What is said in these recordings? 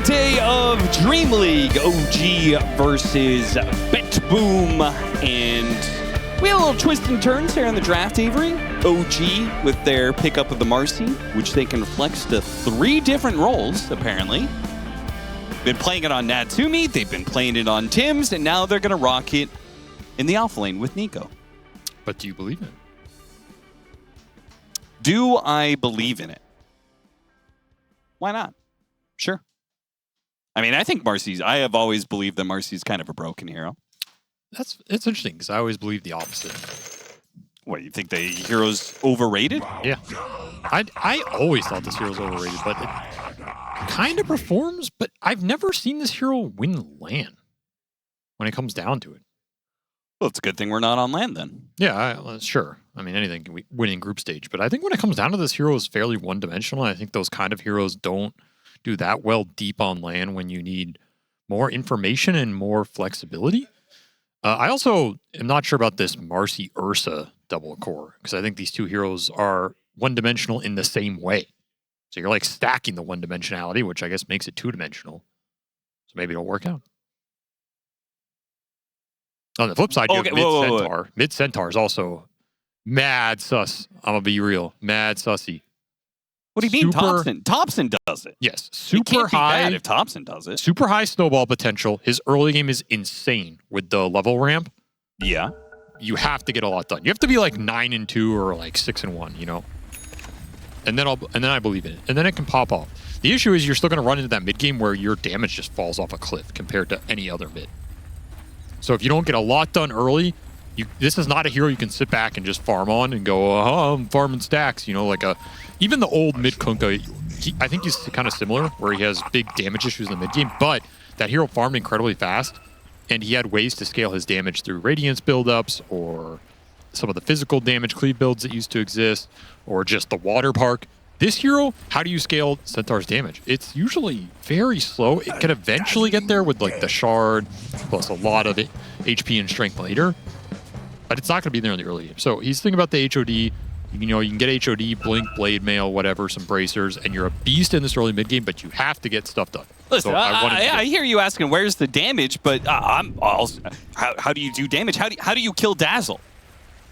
day of Dream League, OG versus BetBoom, and we had a little twists and turns here on the draft, Avery. OG with their pickup of the Marcy, which they can flex to 3 different roles, apparently. Been playing it on Natsumi, they've been playing it on Tim's, and now they're going to rock it in the alpha lane with Nico. But do you believe it? Do I believe in it? Why not? Sure. I mean, I think I have always believed that Marcy's kind of a broken hero. It's interesting because I always believe the opposite. What, you think the hero's overrated? Yeah. I always thought this hero's overrated, but it kind of performs, but I've never seen this hero win LAN when it comes down to it. Well, it's a good thing we're not on LAN then. Yeah, sure. I mean, anything can win in group stage, but I think when it comes down to this hero is fairly one-dimensional. I think those kind of heroes don't do that well deep on LAN when you need more information and more flexibility. I also am not sure about this Marcy Ursa double core because I think these two heroes are one-dimensional in the same way. So you're like stacking the one-dimensionality, which I guess makes it two-dimensional. So maybe it'll work out. On the flip side, you have Mid-Centaur. Mid-Centaur is also mad sus. I'm going to be real. Mad sussy. What do you mean Thompson? Thompson does it. Yes. Super high. Bad if Thompson does it. Super high snowball potential. His early game is insane with the level ramp. Yeah. You have to get a lot done. You have to be like 9-2 or like 6-1, you know? And then I believe in it. And then it can pop off. The issue is you're still going to run into that mid game where your damage just falls off a cliff compared to any other mid. So if you don't get a lot done early, this is not a hero you can sit back and just farm on and go, oh, I'm farming stacks. You know, like even the old mid Kunkka, I think he's kind of similar where he has big damage issues in the mid game, but that hero farmed incredibly fast and he had ways to scale his damage through Radiance buildups or some of the physical damage cleave builds that used to exist or just the water park. This hero, how do you scale Centaur's damage? It's usually very slow. It can eventually get there with like the shard plus a lot of it, HP and strength later, but it's not going to be there in the early game. So he's thinking about the HOD. You know, you can get HOD, Blink, Blade Mail, whatever, some bracers, and you're a beast in this early mid game, but you have to get stuff done. Listen, so I hear you asking where's the damage, but I'm also, how do you do damage? How do you kill Dazzle?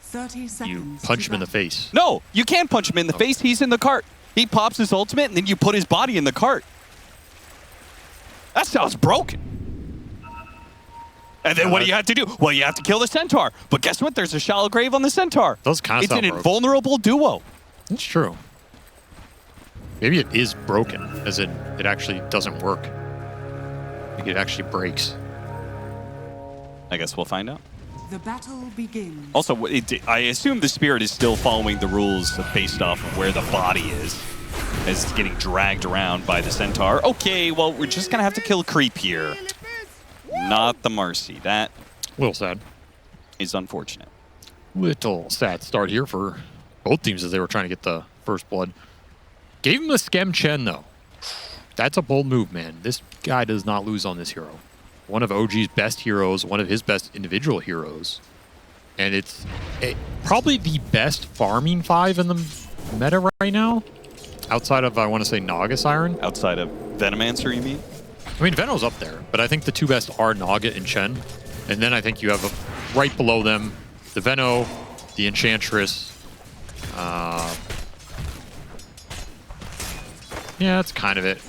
30 seconds. You punch him in the face. No, you can't punch him in the face. He's in the cart. He pops his ultimate, and then you put his body in the cart. That sounds broken. And then what do you have to do? Well, you have to kill the Centaur. But guess what? There's a shallow grave on the Centaur. Those kind of It's an invulnerable duo. That's true. Maybe it is broken, as in it actually doesn't work. Maybe it actually breaks. I guess we'll find out. The battle begins. Also, I assume the Spirit is still following the rules based off of where the body is, as it's getting dragged around by the Centaur. Okay, well, we're just going to have to kill Creep here. Not the Marcy. That a little sad. Is unfortunate. Little sad start here for both teams as they were trying to get the first blood. Gave him the Skem Chen, though. That's a bold move, man. This guy does not lose on this hero. One of OG's best heroes, one of his best individual heroes. And it's probably the best farming 5 in the meta right now. Outside of, I want to say, Naga Siren. Outside of Venomancer, you mean? I mean, Veno's up there, but I think the two best are Naga and Chen. And then I think you have right below them, the Veno, the Enchantress. Yeah, that's kind of it.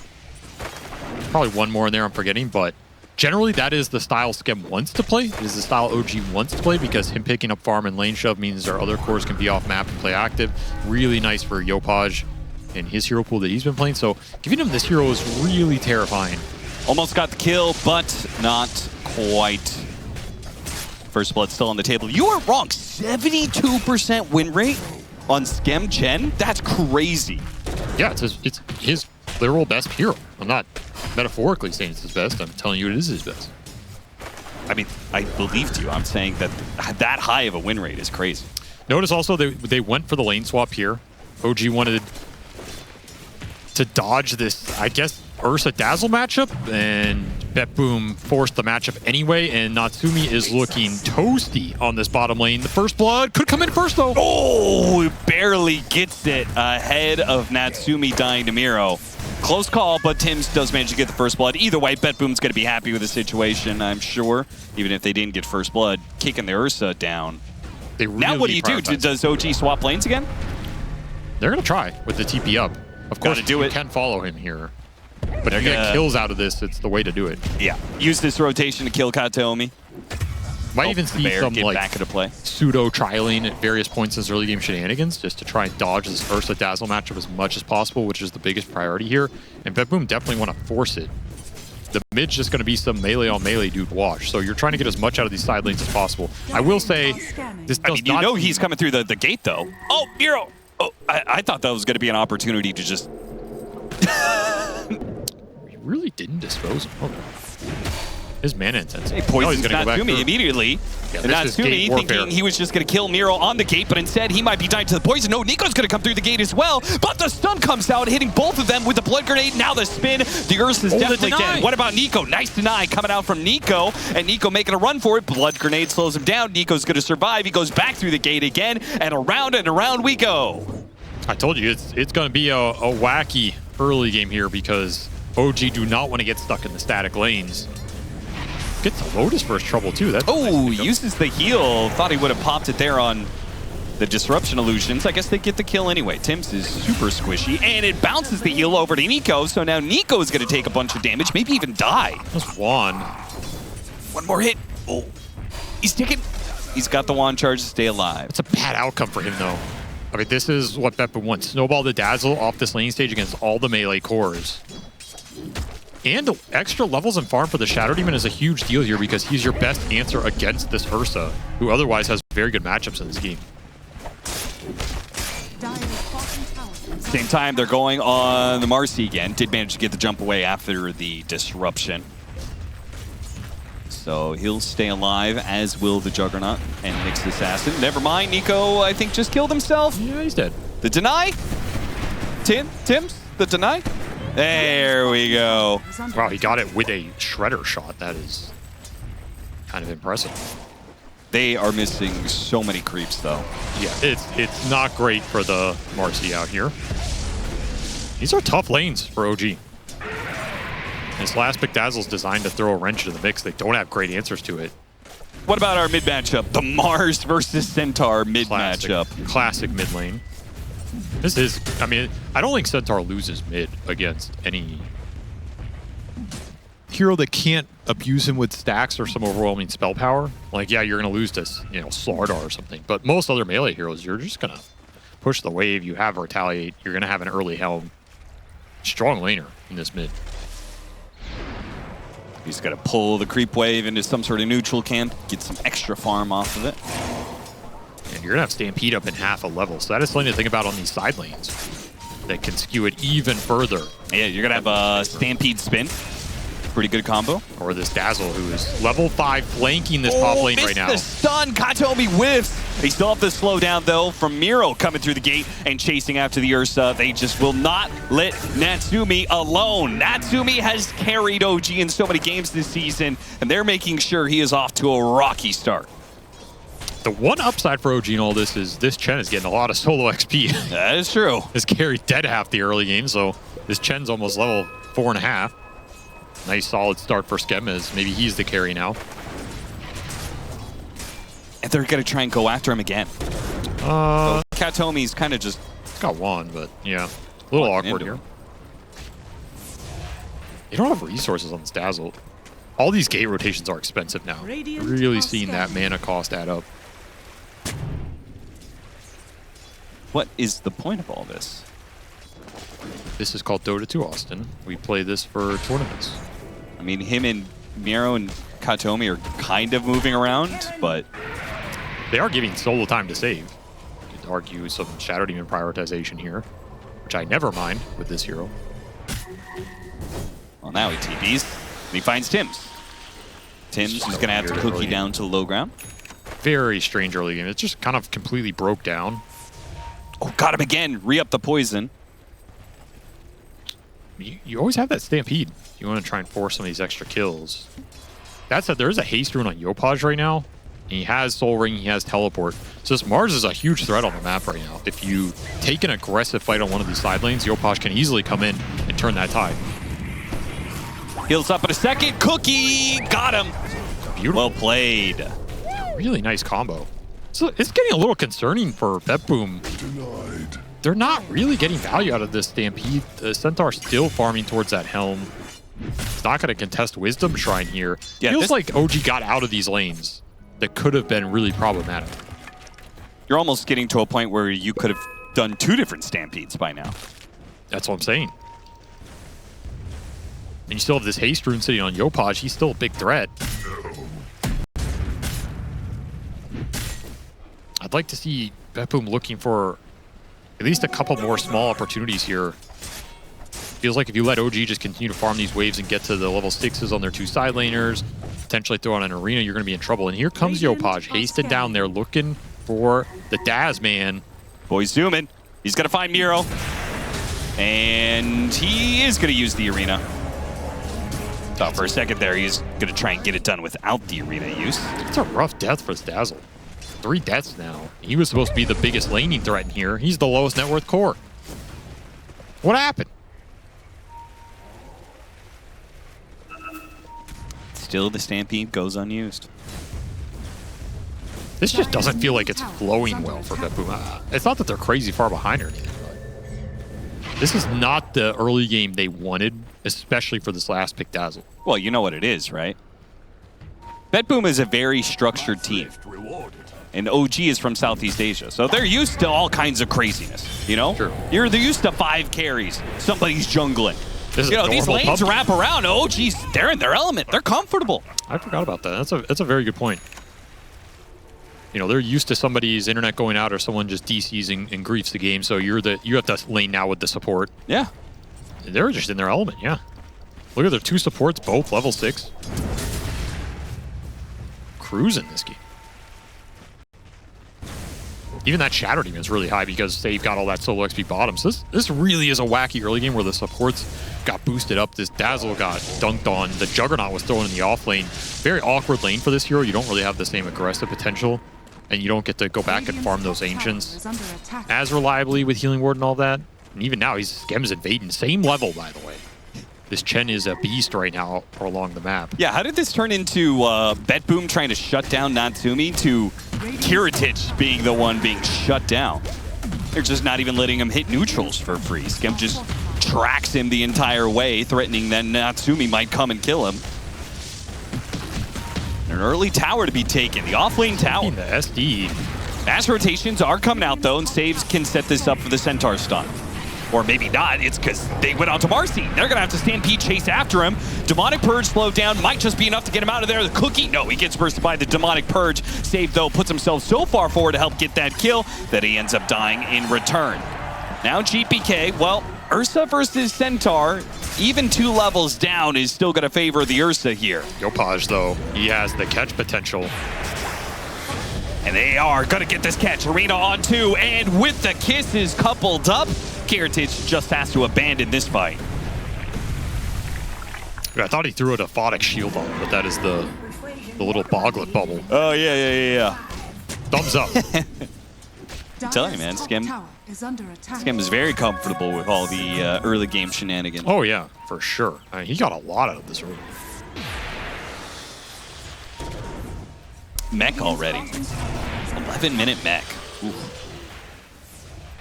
Probably one more in there I'm forgetting, but generally that is the style Skem wants to play. It is the style OG wants to play because him picking up farm and lane shove means our other cores can be off map and play active. Really nice for Yopaj and his hero pool that he's been playing. So giving him this hero is really terrifying. Almost got the kill, but not quite. First blood still on the table. You are wrong. 72% win rate on Skem Chen? That's crazy. Yeah, it's his literal best hero. I'm not metaphorically saying it's his best. I'm telling you it is his best. I mean, I believed you. I'm saying that that high of a win rate is crazy. Notice also they went for the lane swap here. OG wanted to dodge this, I guess, Ursa Dazzle matchup, and BetBoom forced the matchup anyway, and Natsumi is looking toasty on this bottom lane. The first blood could come in first, though. Oh, barely gets it ahead of Natsumi dying to Miro. Close call, but Tim's does manage to get the first blood. Either way, BetBoom's going to be happy with the situation, I'm sure. Even if they didn't get first blood, kicking the Ursa down. They really Now what do you do? Does OG swap lanes again? They're going to try with the TP up. Of course, you can follow him here. But if you get kills out of this, it's the way to do it. Yeah. Use this rotation to kill Kataomi. Might even see some like back into play. Pseudo trialing at various points in his early game shenanigans just to try and dodge this Ursa Dazzle matchup as much as possible, which is the biggest priority here. And BetBoom definitely want to force it. The mid's just going to be some melee on melee dude wash. So you're trying to get as much out of these side lanes as possible. I will say, this does you know he's coming through the gate though. Oh, Miro! Oh, I thought that was going to be an opportunity to just... He really didn't dispose him. Oh. His mana intensity. He poisons Natsumi immediately. Yeah, and Natsumi thinking he was just going to kill Miro on the gate, but instead he might be dying to the poison. No, Nico's going to come through the gate as well, but the stun comes out, hitting both of them with the blood grenade. Now the spin. The Ursa's definitely dead. What about Nico? Nice deny coming out from Nico, and Nico making a run for it. Blood grenade slows him down. Nico's going to survive. He goes back through the gate again, and around we go. I told you, it's going to be a wacky early game here because OG do not want to get stuck in the static lanes. Gets a Lotus first trouble too. That's nice. Uses the heal. Thought he would have popped it there on the disruption illusions. I guess they get the kill anyway. Tim's is super squishy, and it bounces the heal over to Nico. So now Nico is going to take a bunch of damage, maybe even die. Just one. One more hit. Oh, he's taking. He's got the wand charge to stay alive. It's a bad outcome for him though. I mean, this is what BetBoom wants. Snowball the Dazzle off this lane stage against all the melee cores. And extra levels and farm for the Shadow Demon is a huge deal here because he's your best answer against this Ursa, who otherwise has very good matchups in this game. Same time, they're going on the Marcy again. Did manage to get the jump away after the disruption. So he'll stay alive, as will the Juggernaut and Nyx Assassin. Never mind, Nico, I think, just killed himself. Yeah, he's dead. The deny? Tim's? The deny? There we go. Wow, he got it with a Shredder shot. That is kind of impressive. They are missing so many creeps, though. Yeah, it's not great for the Marcy out here. These are tough lanes for OG. This last pick Dazzle is designed to throw a wrench into the mix. They don't have great answers to it. What about our mid matchup? The Mars versus Centaur mid matchup. Classic mid lane. This is, I mean, I don't think Centaur loses mid against any hero that can't abuse him with stacks or some overwhelming spell power. Like, yeah, you're going to lose to, you know, Slardar or something. But most other melee heroes, you're just going to push the wave. You have Retaliate. You're going to have an early Helm. Strong laner in this mid. He's got to pull the creep wave into some sort of neutral camp, get some extra farm off of it. And you're going to have Stampede up in half a level. So that is something to think about on these side lanes that can skew it even further. Yeah, you're going to have a Stampede spin. Pretty good combo. Or this Dazzle, who is level 5 flanking this top lane right now. The stun. Kataomi whiffs. They still have the slowdown, though, from Miro coming through the gate and chasing after the Ursa. They just will not let Natsumi alone. Natsumi has carried OG in so many games this season, and they're making sure he is off to a rocky start. The one upside for OG in all this is this Chen is getting a lot of solo XP. That is true. This carry dead half the early game, so this Chen's almost level 4.5. Nice solid start for skirmishes. Maybe he's the carry now. And they're going to try and go after him again. So Kataomi's kind of just... got one, but yeah. A little awkward here. They don't have resources on this Dazzle. All these gate rotations are expensive now. Really seeing that mana cost add up. What is the point of all this? This is called Dota2, Austin. We play this for tournaments. I mean, him and Miro and Kataomi are kind of moving around, but... they are giving solo time to save. You could argue some Shadow Demon prioritization here, which I never mind with this hero. Well, now he TPs, and he finds Tim's. Tim's is going to have to cookie down to the low ground. Very strange early game. It just kind of completely broke down. Oh, got him again. Re-up the poison. You always have that Stampede. You want to try and force some of these extra kills. That said, there is a haste rune on Yopaj right now. He has Soul Ring, he has Teleport. So this Mars is a huge threat on the map right now. If you take an aggressive fight on one of these side lanes, Yopaj can easily come in and turn that tide. Heals up in a second. Cookie! Got him! Beautiful. Well played. Really nice combo. So it's getting a little concerning for BetBoom. They're not really getting value out of this Stampede. The Centaur still farming towards that Helm. It's not going to contest Wisdom Shrine here. Yeah, Feels like OG got out of these lanes that could have been really problematic. You're almost getting to a point where you could have done 2 different Stampedes by now. That's what I'm saying. And you still have this haste rune sitting on Yopaj. He's still a big threat. I'd like to see BetBoom looking for at least a couple more small opportunities here. Feels like if you let OG just continue to farm these waves and get to the level 6s on their 2 side laners, potentially throw on an arena, you're going to be in trouble. And here comes Yopaj, hasted down there, looking for the Daz man. Boy's zooming. He's going to find Miro. And he is going to use the arena. Thought for a second there, he's going to try and get it done without the arena use. It's a rough death for Dazzle. 3 deaths now. He was supposed to be the biggest laning threat in here. He's the lowest net worth core. What happened? Still, the Stampede goes unused. This just doesn't feel like it's flowing well for BetBoom. It's not that they're crazy far behind or anything, but this is not the early game they wanted, especially for this last pick Dazzle. Well, you know what it is, right? BetBoom is a very structured team. And OG is from Southeast Asia, so they're used to all kinds of craziness, you know? Sure. They're used to 5 carries. Somebody's jungling. This is You know, these normal lanes PUBG. wrap around. OG's, they're in their element. They're comfortable. I forgot about that. That's a very good point. You know, they're used to somebody's internet going out or someone just DCs and griefs the game, so you have to lane now with the support. Yeah. They're just in their element, yeah. Look at their 2 supports, both level 6. Cruising this game. Even that Shadow Demon is really high because they've got all that solo XP bottom. So this really is a wacky early game where the supports got boosted up. This Dazzle got dunked on. The Juggernaut was thrown in the off lane. Very awkward lane for this hero. You don't really have the same aggressive potential. And you don't get to go back and farm those Ancients as reliably with Healing Ward and all that. And even now, he's Skems invading. Same level, by the way. This Chen is a beast right now along the map. Yeah, how did this turn into BetBoom trying to shut down Natsumi to Kiritich being the one being shut down? They're just not even letting him hit neutrals for free. Skem just tracks him the entire way, threatening that Natsumi might come and kill him. An early tower to be taken, the offlane tower. The SD. Mass rotations are coming out though, and saves can set this up for the Centaur stun. Or maybe not, it's because they went on to Marcy. They're gonna have to Stampede chase after him. Demonic Purge slowed down, might just be enough to get him out of there. The Cookie, no, he gets bursted by the Demonic Purge. Save though, puts himself so far forward to help get that kill that he ends up dying in return. Now GPK, well, Ursa versus Centaur, even 2 levels down is still gonna favor the Ursa here. Yopaj, though, he has the catch potential. And they are gonna get this catch. Arena on 2, and with the kisses coupled up, Kiritich just has to abandon this fight. I thought he threw a Aphotic Shield on him, but that is the little Boglet bubble. Oh, yeah. Thumbs up. I'm telling you, man, Skem is very comfortable with all the early game shenanigans. Oh, yeah, for sure. I mean, he got a lot out of this early. Mech already. 11-minute mech. Oof.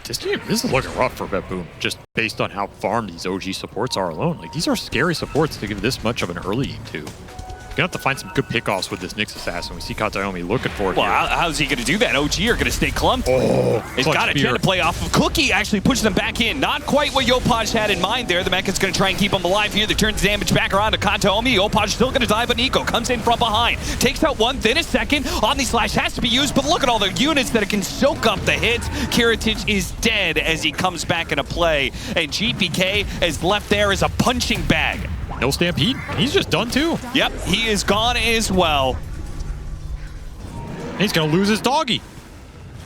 This is looking rough for BetBoom, just based on how farmed these OG supports are alone. Like, these are scary supports to give this much of an early game to. You're gonna have to find some good pickoffs with this Nyx Assassin. We see Katayomi looking for it. Well, here. how's he going to do that? OG are going to stay clumped. Oh, He's got a Jen to play off of. Cookie actually pushes them back in. Not quite what Yopaj had in mind there. The mech is going to try and keep him alive here. They turn the damage back around to Katayomi. Yopaj still going to die, but Nico comes in from behind. Takes out one, then a second. Omni Slash has to be used, but look at all the units that it can soak up the hits. Kiritich is dead as he comes back into play, and GPK is left there as a punching bag. No Stampede. He's just done too. Yep, he is gone as well. He's gonna lose his doggy.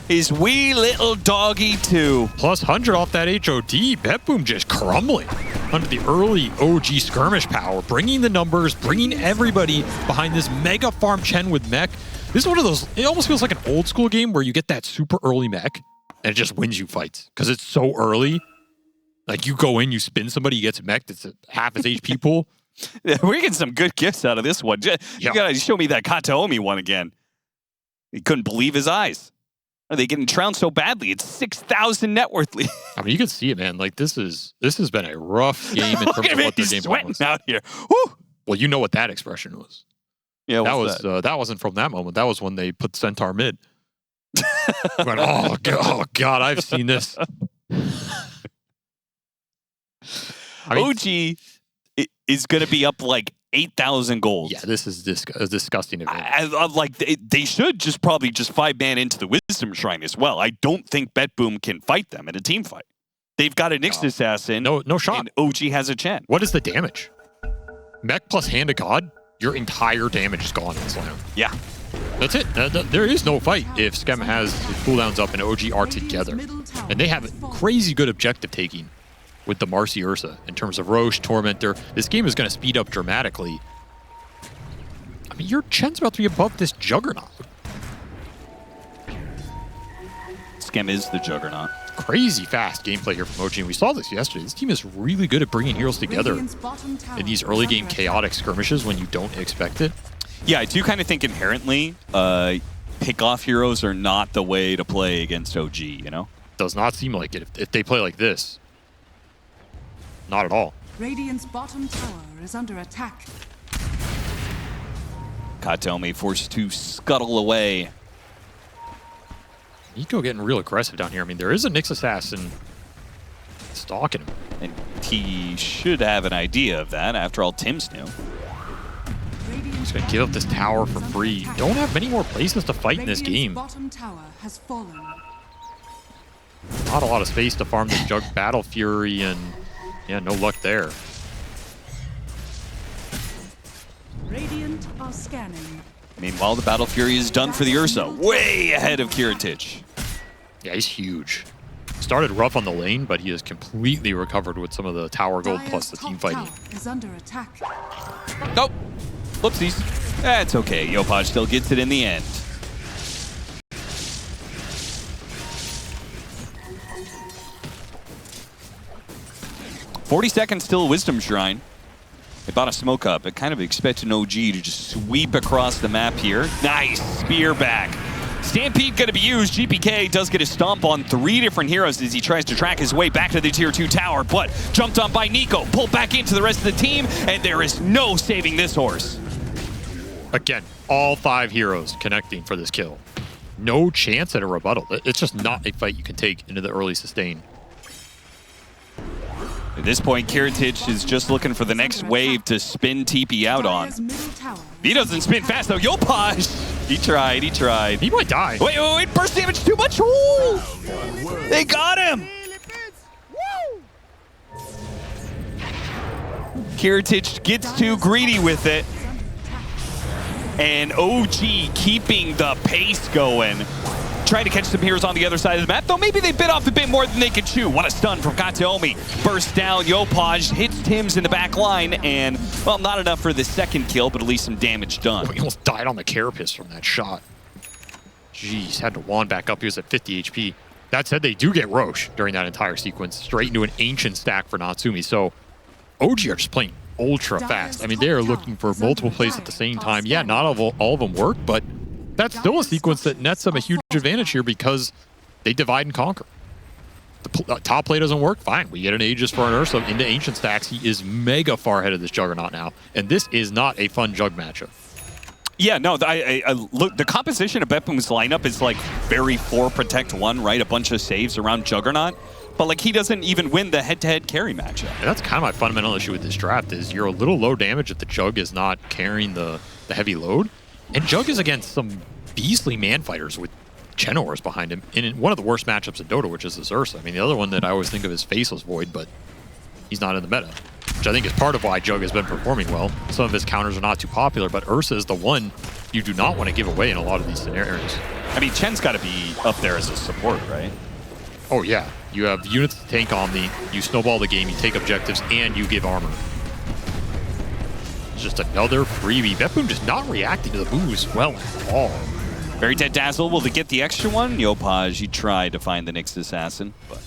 His wee little doggy too. Plus 100 off that HOD. BetBoom just crumbling. under the early OG skirmish power, bringing the numbers, bringing everybody behind this mega farm Chen with mech. This is one of those, it almost feels like an old school game where you get that super early mech and it just wins you fights because it's so early. Like you go in, you spin somebody, he gets mech, it's half his HP pool. Yeah, we're getting some good gifts out of this one. You gotta show me that Kataomi one again. He couldn't believe his eyes. Are they getting trounced so badly? It's 6,000 net worth. I mean, you can see it, man. Like this has been a rough game in terms of what their game sweating was. Out here. Woo! Well, you know what that expression was. Yeah, that wasn't from that moment. That was when they put Centaur mid. Went, oh God, I've seen this. I mean, OG is going to be up like 8,000 gold. Yeah, this is a disgusting event. Like they should probably just 5-man into the Wisdom Shrine as well. I don't think BetBoom can fight them in a team fight. They've got a Nyx Assassin. No shot. And OG has a Chen. What is the damage? Mech plus Hand of God, your entire damage is gone in this lineup. Yeah. That's it. There is no fight if Skem has his cooldowns up and OG are together. And they have crazy good objective taking with the Marcy Ursa in terms of Roche, Tormentor. This game is going to speed up dramatically. I mean, your Chen's about to be above this Juggernaut. Skem is the Juggernaut. Crazy fast gameplay here from OG, and we saw this yesterday. This team is really good at bringing heroes together in these early game chaotic skirmishes when you don't expect it. Yeah, I do kind of think inherently pick-off heroes are not the way to play against OG, you know? Does not seem like it if they play like this. Not at all. Radiant's bottom tower is under attack. Kataomi forced to scuttle away. Nico getting real aggressive down here. I mean, there is a Nyx Assassin stalking him. And he should have an idea of that. After all, Tim's new. He's going to give up this tower for free. Don't have many more places to fight in this game. Bottom tower has fallen. Not a lot of space to farm this Jug Battle Fury, and yeah, no luck there. Radiant are scanning. Meanwhile, the Battle Fury is done for the Ursa. Way ahead of Kiritich. Yeah, he's huge. Started rough on the lane, but he has completely recovered with some of the tower gold plus the team fighting. Is under attack. Nope. Whoopsies. That's okay. Yopaj still gets it in the end. $40 still Wisdom Shrine. They bought a smoke up. I kind of expect an OG to just sweep across the map here. Nice. Spear back. Stampede going to be used. GPK does get a stomp on 3 different heroes as he tries to track his way back to the tier 2 tower, but jumped on by Nico. Pulled back into the rest of the team, and there is no saving this horse. Again, all 5 heroes connecting for this kill. No chance at a rebuttal. It's just not a fight you can take into the early sustain. At this point, Kiritich is just looking for the next wave to spin TP out on. If he doesn't spin fast, though, Yopaj! He tried. He might die. Wait, burst damage too much! Ooh! They got him! Kiritich gets too greedy with it. And OG keeping the pace going. Trying to catch some heroes on the other side of the map, though maybe they bit off a bit more than they could chew. What a stun from Kataomi. Burst down, Yopaj hits Tim's in the back line, and, well, not enough for the second kill, but at least some damage done. He almost died on the carapace from that shot. Jeez, had to wand back up. He was at 50 HP. That said, they do get Roche during that entire sequence, straight into an ancient stack for Natsumi. So OG are just playing ultra fast. I mean, they are looking for multiple plays at the same time. Yeah, not all of them work, but that's still a sequence that nets them a huge advantage here because they divide and conquer. The top play doesn't work, fine. We get an Aegis for an Ursa into Ancient stacks. He is mega far ahead of this Juggernaut now, and this is not a fun Jug matchup. Yeah, no, I look, the composition of BetBoom's lineup is like very 4 protect 1, right? A bunch of saves around Juggernaut, but like he doesn't even win the head-to-head carry matchup. And that's kind of my fundamental issue with this draft is you're a little low damage if the Jug is not carrying the heavy load. And Jug is against some beastly man fighters with Chenors behind him in one of the worst matchups in Dota, which is this Ursa. I mean, the other one that I always think of is Faceless Void, but he's not in the meta, which I think is part of why Jug has been performing well. Some of his counters are not too popular, but Ursa is the one you do not want to give away in a lot of these scenarios. I mean, Chen's got to be up there as a support, right? Oh yeah, you have units to tank Omni, you snowball the game, you take objectives, and you give armor. It's just another freebie. BetBoom just not reacting to the moves well at all. Very Dead Dazzle, will they get the extra one? Yopaj, you tried to find the next assassin, but...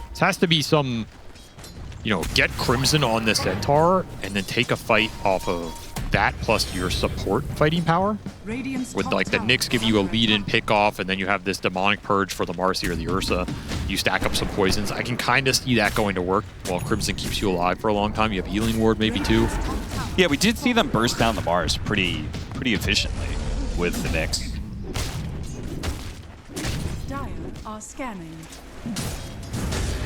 This has to be some, you know, get Crimson on the Centaur, and then take a fight off of that plus your support fighting power. Radiant's With top like the tower Nyx give is you a under lead-in attack. pick off, and then you have this demonic purge for the Marcy or the Ursa. You stack up some poisons. I can kind of see that going to work while Crimson keeps you alive for a long time. You have healing ward maybe too. Radiant's top tower Yeah, we did see them burst down the bars pretty efficiently with the Nyx. Dire are scanning.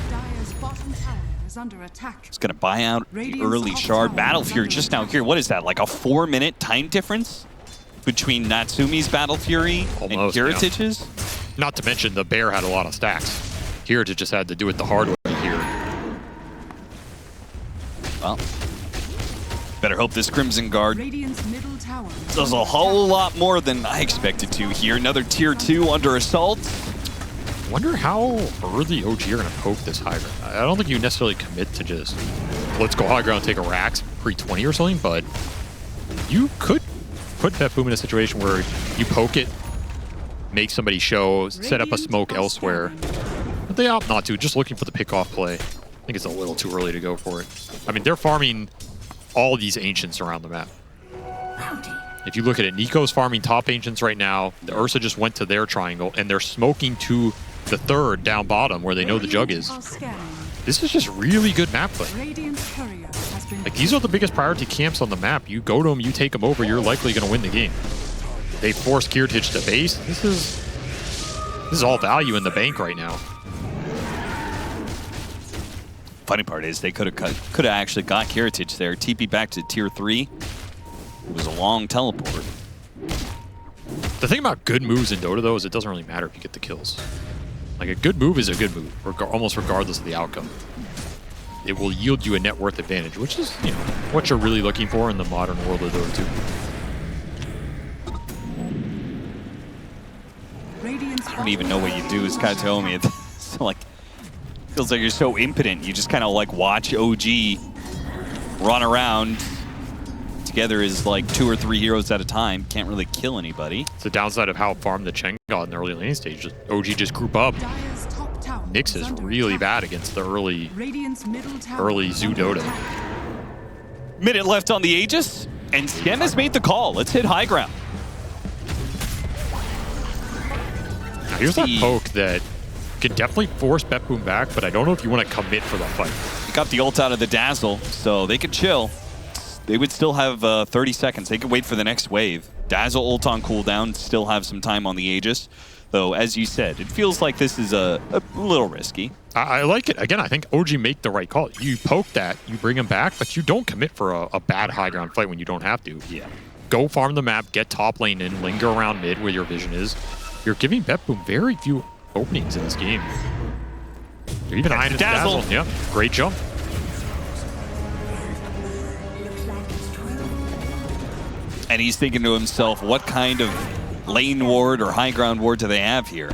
Dire's bottom tower is under attack. It's gonna buy out the Radiant's early top shard. tower Battle is Fury under just now attack. here. What is that, like a 4-minute time difference between Natsumi's Battle Fury and Almost, yeah. Kiritage's? Not to mention the bear had a lot of stacks. Heritage just had to do it the hard way here. Well, better hope this Crimson Guard Radiant's middle tower is does under a whole attack. lot more than I expected to here. Another tier 2 under assault. Wonder how early OG are going to poke this high ground. I don't think you necessarily commit to just, let's go high ground, take a Rax pre-20 or something, but you could put BetBoom in a situation where you poke it, make somebody show, set up a Radiant smoke are elsewhere. scanning. But they opt not to, just looking for the pick-off play. I think it's a little too early to go for it. I mean, they're farming all these Ancients around the map. If you look at it, Nico's farming top Ancients right now. The Ursa just went to their triangle, and they're smoking to the third down bottom where they know the jug is. Are scanning. This is just really good map play. Radiant's courier has been Like, these are the biggest priority camps on the map. You go to them, you take them over, you're likely going to win the game. They force Kirtage to base. This is all value in the bank right now. Funny part is they could have actually got Kiritage there. TP back to tier 3. It was a long teleport. The thing about good moves in Dota, though, is it doesn't really matter if you get the kills. Like, a good move is a good move, almost regardless of the outcome. It will yield you a net worth advantage, which is, you know, what you're really looking for in the modern world of Dota 2. Radiant's I don't even know what you do as Katomi. It's like, feels like you're so impotent. You just kind of like watch OG run around together as like 2 or 3 heroes at a time. Can't really kill anybody. It's the downside of how farmed the Cheng got in the early laning stage. Just OG just group up. Dire's top tower Nyx is under really attack. bad against the early Radiant's middle tower early is Zoo under Dota. attack. Minute left on the Aegis, and Skem has made the call. Let's hit high ground. Now, here's that See. poke that can definitely force BetBoom back, but I don't know if you want to commit for the fight. They got the ult out of the Dazzle, so they could chill. They would still have 30 seconds. They could wait for the next wave. Dazzle ult on cooldown, still have some time on the Aegis. Though, as you said, it feels like this is a little risky. I like it. Again, I think OG make the right call. You poke that, you bring him back, but you don't commit for a bad high ground fight when you don't have to. Yeah. Go farm the map, get top lane in, linger around mid where your vision is. You're giving BetBoom very few openings in this game. You're even eyeing his Dazzle. Dazzle. Yeah, great jump. And he's thinking to himself, what kind of lane ward or high ground ward do they have here?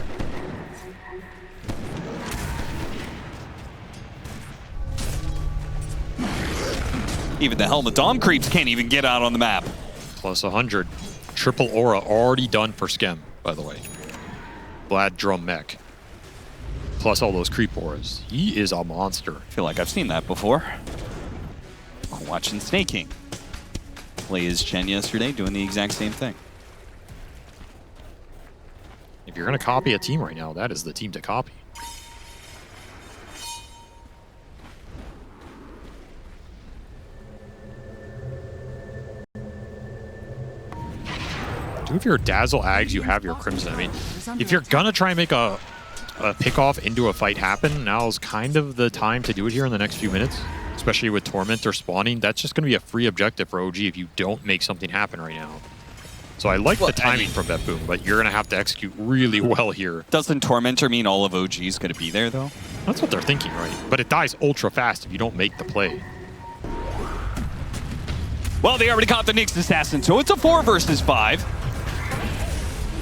Even the Helmet Dom creeps can't even get out on the map. Plus 100. Triple aura already done for Skem, by the way. Vlad Drum Mech. Plus all those creep auras. He is a monster. I feel like I've seen that before. Watching Snake King play his Chen yesterday, doing the exact same thing. If you're going to copy a team right now, that is the team to copy. If you're Dazzle Ags, you have your Crimson. I mean, if you're going to try and make a pick-off into a fight happen, now's kind of the time to do it here in the next few minutes, especially with Tormentor spawning. That's just going to be a free objective for OG if you don't make something happen right now. So I like the timing from BetBoom, but you're going to have to execute really well here. Doesn't Tormentor mean all of OG is going to be there, though? That's what they're thinking, right? But it dies ultra fast if you don't make the play. Well, they already caught the Nyx Assassin, so it's a 4 versus 5.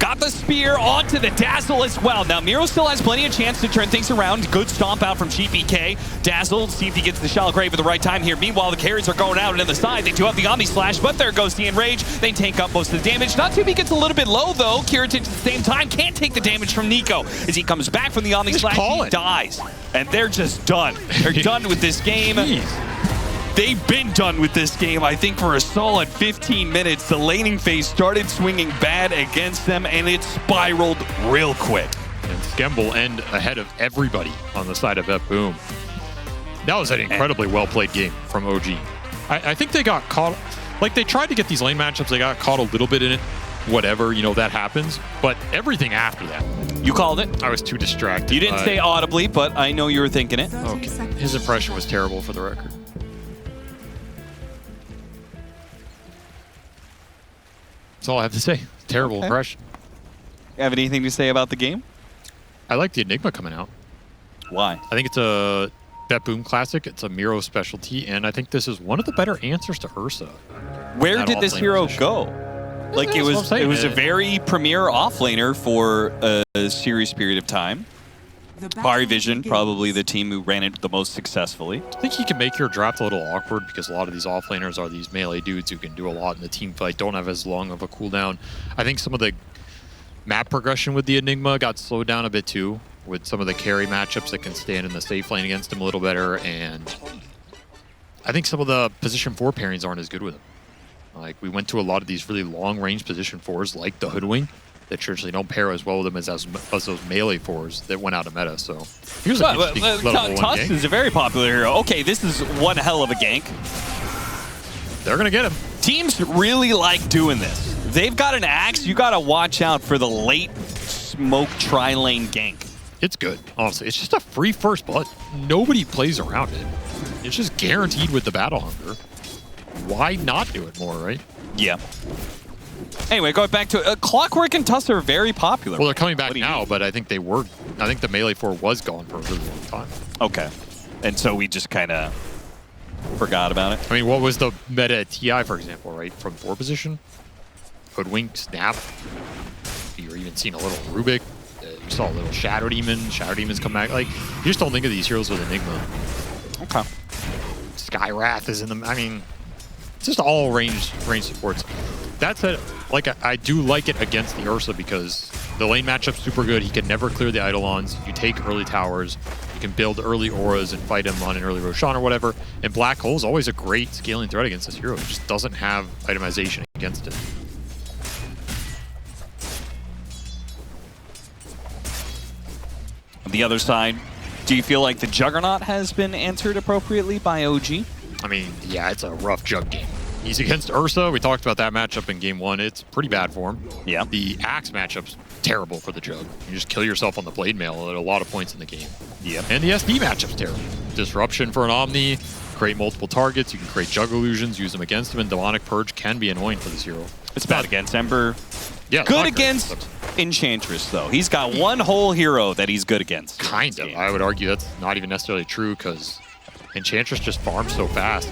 Got the spear onto the Dazzle as well. Now, Miro still has plenty of chance to turn things around. Good stomp out from GPK. Dazzle, see if he gets the Shallow Grave at the right time here. Meanwhile, the carries are going out and in the side. They do have the Omni Slash, but there goes the Enrage. They tank up most of the damage. Natsubi gets a little bit low, though. Kiritich at the same time can't take the damage from Nico. As he comes back from the Omni Slash, he dies. And they're just done. They're done with this game. Jeez. They've been done with this game, I think, for a solid 15 minutes. The laning phase started swinging bad against them, and it spiraled real quick. And Skemble end ahead of everybody on the side of BetBoom. That was an incredibly well-played game from OG. I think they got caught, like they tried to get these lane matchups, they got caught a little bit in it. Whatever, you know, that happens. But everything after that. You called it? I was too distracted. You didn't say audibly, but I know you were thinking it. Okay. His impression was terrible for the record. That's all I have to say. Terrible impression. You have anything to say about the game? I like the Enigma coming out. Why? I think it's a BetBoom classic. It's a Miro specialty, and I think this is one of the better answers to Ursa. Where did this hero go? Like it was a very premier offlaner for a serious period of time. Bari Vision, probably the team who ran it the most successfully. I think he can make your draft a little awkward because a lot of these offlaners are these melee dudes who can do a lot in the team fight, don't have as long of a cooldown. I think some of the map progression with the Enigma got slowed down a bit too, with some of the carry matchups that can stand in the safe lane against him a little better, and I think some of the position 4 pairings aren't as good with him. Like, we went to a lot of these really long-range position 4s, like the Hoodwink, that traditionally don't pair as well with them as those melee 4s that went out of meta. So here's an interesting level 1 Tusk gank. is a very popular hero. Okay, this is one hell of a gank. They're gonna get him. Teams really like doing this. They've got an axe. You got to watch out for the late smoke tri-lane gank. It's good, honestly. It's just a free first blood. Nobody plays around it. It's just guaranteed with the Battle Hunger. Why not do it more, right? Yeah. Anyway, going back to Clockwork and Tusk are very popular. Well, they're coming back now, but I think they were. I think the melee 4 was gone for a really long time. Okay. And so we just kind of forgot about it. I mean, what was the meta at TI, for example, right? From 4 position? Hoodwink, Snap. You were even seeing a little Rubik. You saw a little Shadow Demon. Shadow Demons come back. Like, you just don't think of these heroes with Enigma. Okay. Sky Wrath is in them. I mean, it's just all range supports. That said, like, I do like it against the Ursa because the lane matchup's super good. He can never clear the Eidolons. You take early towers. You can build early auras and fight him on an early Roshan or whatever. And Black Hole is always a great scaling threat against this hero. It just doesn't have itemization against it. On the other side, do you feel like the Juggernaut has been answered appropriately by OG? I mean, yeah, it's a rough Jug game. He's against Ursa. We talked about that matchup in game 1. It's pretty bad for him. Yeah. The Axe matchup's terrible for the Jug. You just kill yourself on the Blade Mail at a lot of points in the game. Yep. And the SD matchup's terrible. Disruption for an Omni, create multiple targets. You can create Jug illusions, use them against him, and Demonic Purge can be annoying for this hero. It's bad against Ember. Yeah, good against Enchantress, though. He's got one whole hero that he's good against. Kind of. I would argue that's not even necessarily true because Enchantress just farms so fast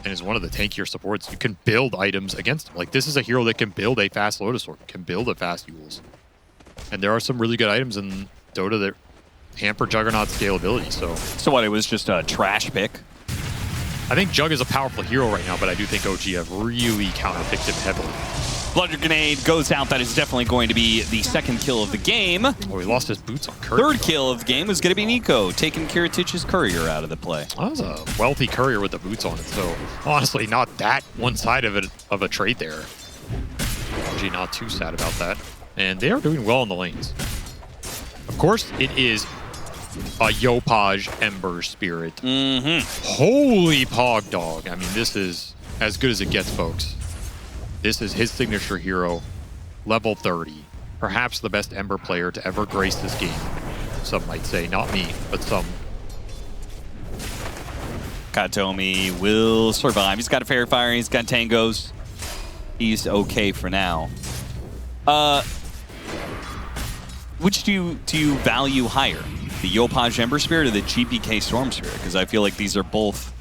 and is one of the tankier supports. You can build items against him. Like, this is a hero that can build a fast Lotus Sword, can build a fast Yules. And there are some really good items in Dota that hamper Juggernaut's scalability. So what, it was just a trash pick? I think Jug is a powerful hero right now, but I do think OG have really counterpicked him heavily. Bludger Grenade goes out. That is definitely going to be the second kill of the game. Oh, he lost his boots on Courier. Third kill of the game is going to be Nico, taking Kiritich's Courier out of the play. That was a wealthy Courier with the boots on it, so honestly, not that one side of it of a trade there. OG not too sad about that. And they are doing well in the lanes. Of course, it is a Yopaj Ember Spirit. Holy Pog Dog. I mean, this is as good as it gets, folks. This is his signature hero, level 30. Perhaps the best Ember player to ever grace this game. Some might say, not me, but some. Katomi will survive. He's got a Fairy Fire, he's got Tangos. He's okay for now. Which do you value higher? The Yopaj Ember Spirit or the GPK Storm Spirit? Because I feel like these are both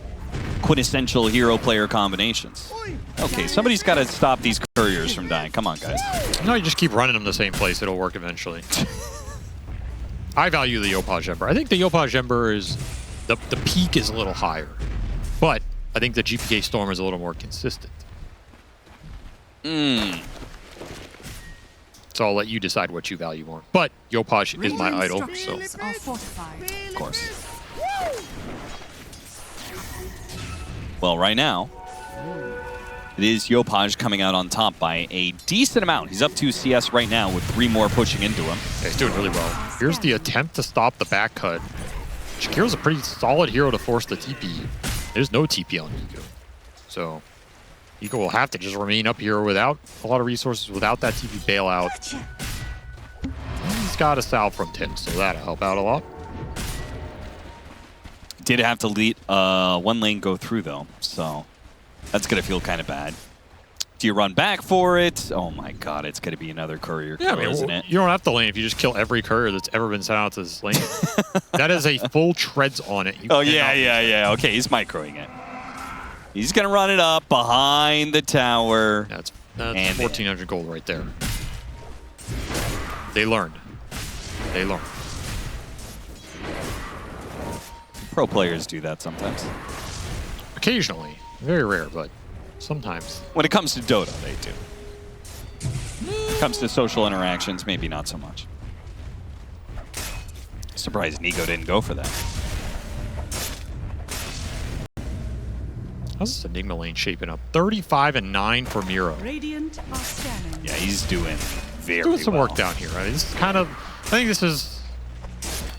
quintessential hero player combinations. Okay, somebody's got to stop these couriers from dying. Come on, guys. No, you just keep running them the same place. It'll work eventually. I value the Yopaj Ember. I think the Yopaj Ember is... The peak is a little higher. But I think the GPK Storm is a little more consistent. So I'll let you decide what you value more. But Yopaj is my idol, so... Are fortified. Of course. Well, right now, it is Yopaj coming out on top by a decent amount. He's up 2 CS right now with 3 more pushing into him. Yeah, he's doing really well. Here's the attempt to stop the back cut. Shakiro's a pretty solid hero to force the TP. There's no TP on Nico. So, Nico will have to just remain up here without a lot of resources, without that TP bailout. He's got a salve from Tim, so that'll help out a lot. Did have to lead one lane go through, though, so that's going to feel kind of bad. Do you run back for it? Oh my god, it's going to be another courier kill, isn't it? You don't have to lane if you just kill every courier that's ever been sent out to this lane. That is a full treads on it. Yeah. Okay, he's microing it. He's going to run it up behind the tower. That's 1,400 gold right there. They learned. They learned. Pro players do that sometimes. Occasionally. Very rare, but sometimes. When it comes to Dota, they do. When it comes to social interactions, maybe not so much. Surprised Nico didn't go for that. How's this Enigma lane shaping up? 35-9 for Miro. Radiant are scanning. Yeah, he's doing very Doing some well. work down here. Right? This is kind of, I think this is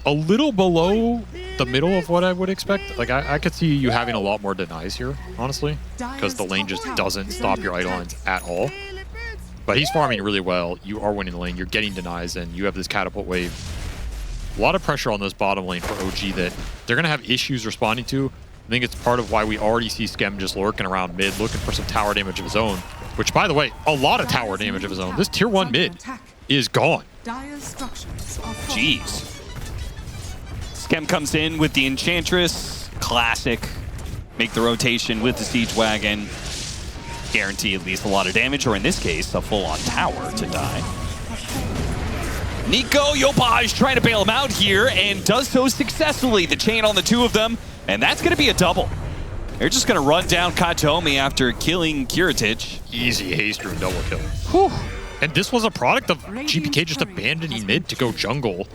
a little below the middle of what I would expect. Like, I could see you having a lot more denies here, honestly, because the lane just doesn't stop your idle lines at all. But he's farming really well. You are winning the lane. You're getting denies, and you have this catapult wave. A lot of pressure on this bottom lane for OG that they're going to have issues responding to. I think it's part of why we already see Skem just lurking around mid, looking for some tower damage of his own. Which, by the way, a lot of tower damage of his own. This tier 1 mid is gone. Dire structures are fortified. Jeez. Skem comes in with the Enchantress. Classic. Make the rotation with the Siege Wagon. Guarantee at least a lot of damage, or in this case, a full-on tower to die. Nico Yopaj trying to bail him out here and does so successfully. The chain on the 2 of them, and that's going to be a double. They're just going to run down Katomi after killing Kiritich. Easy haste rune double kill. Whew. And this was a product of GPK just abandoning mid to go jungle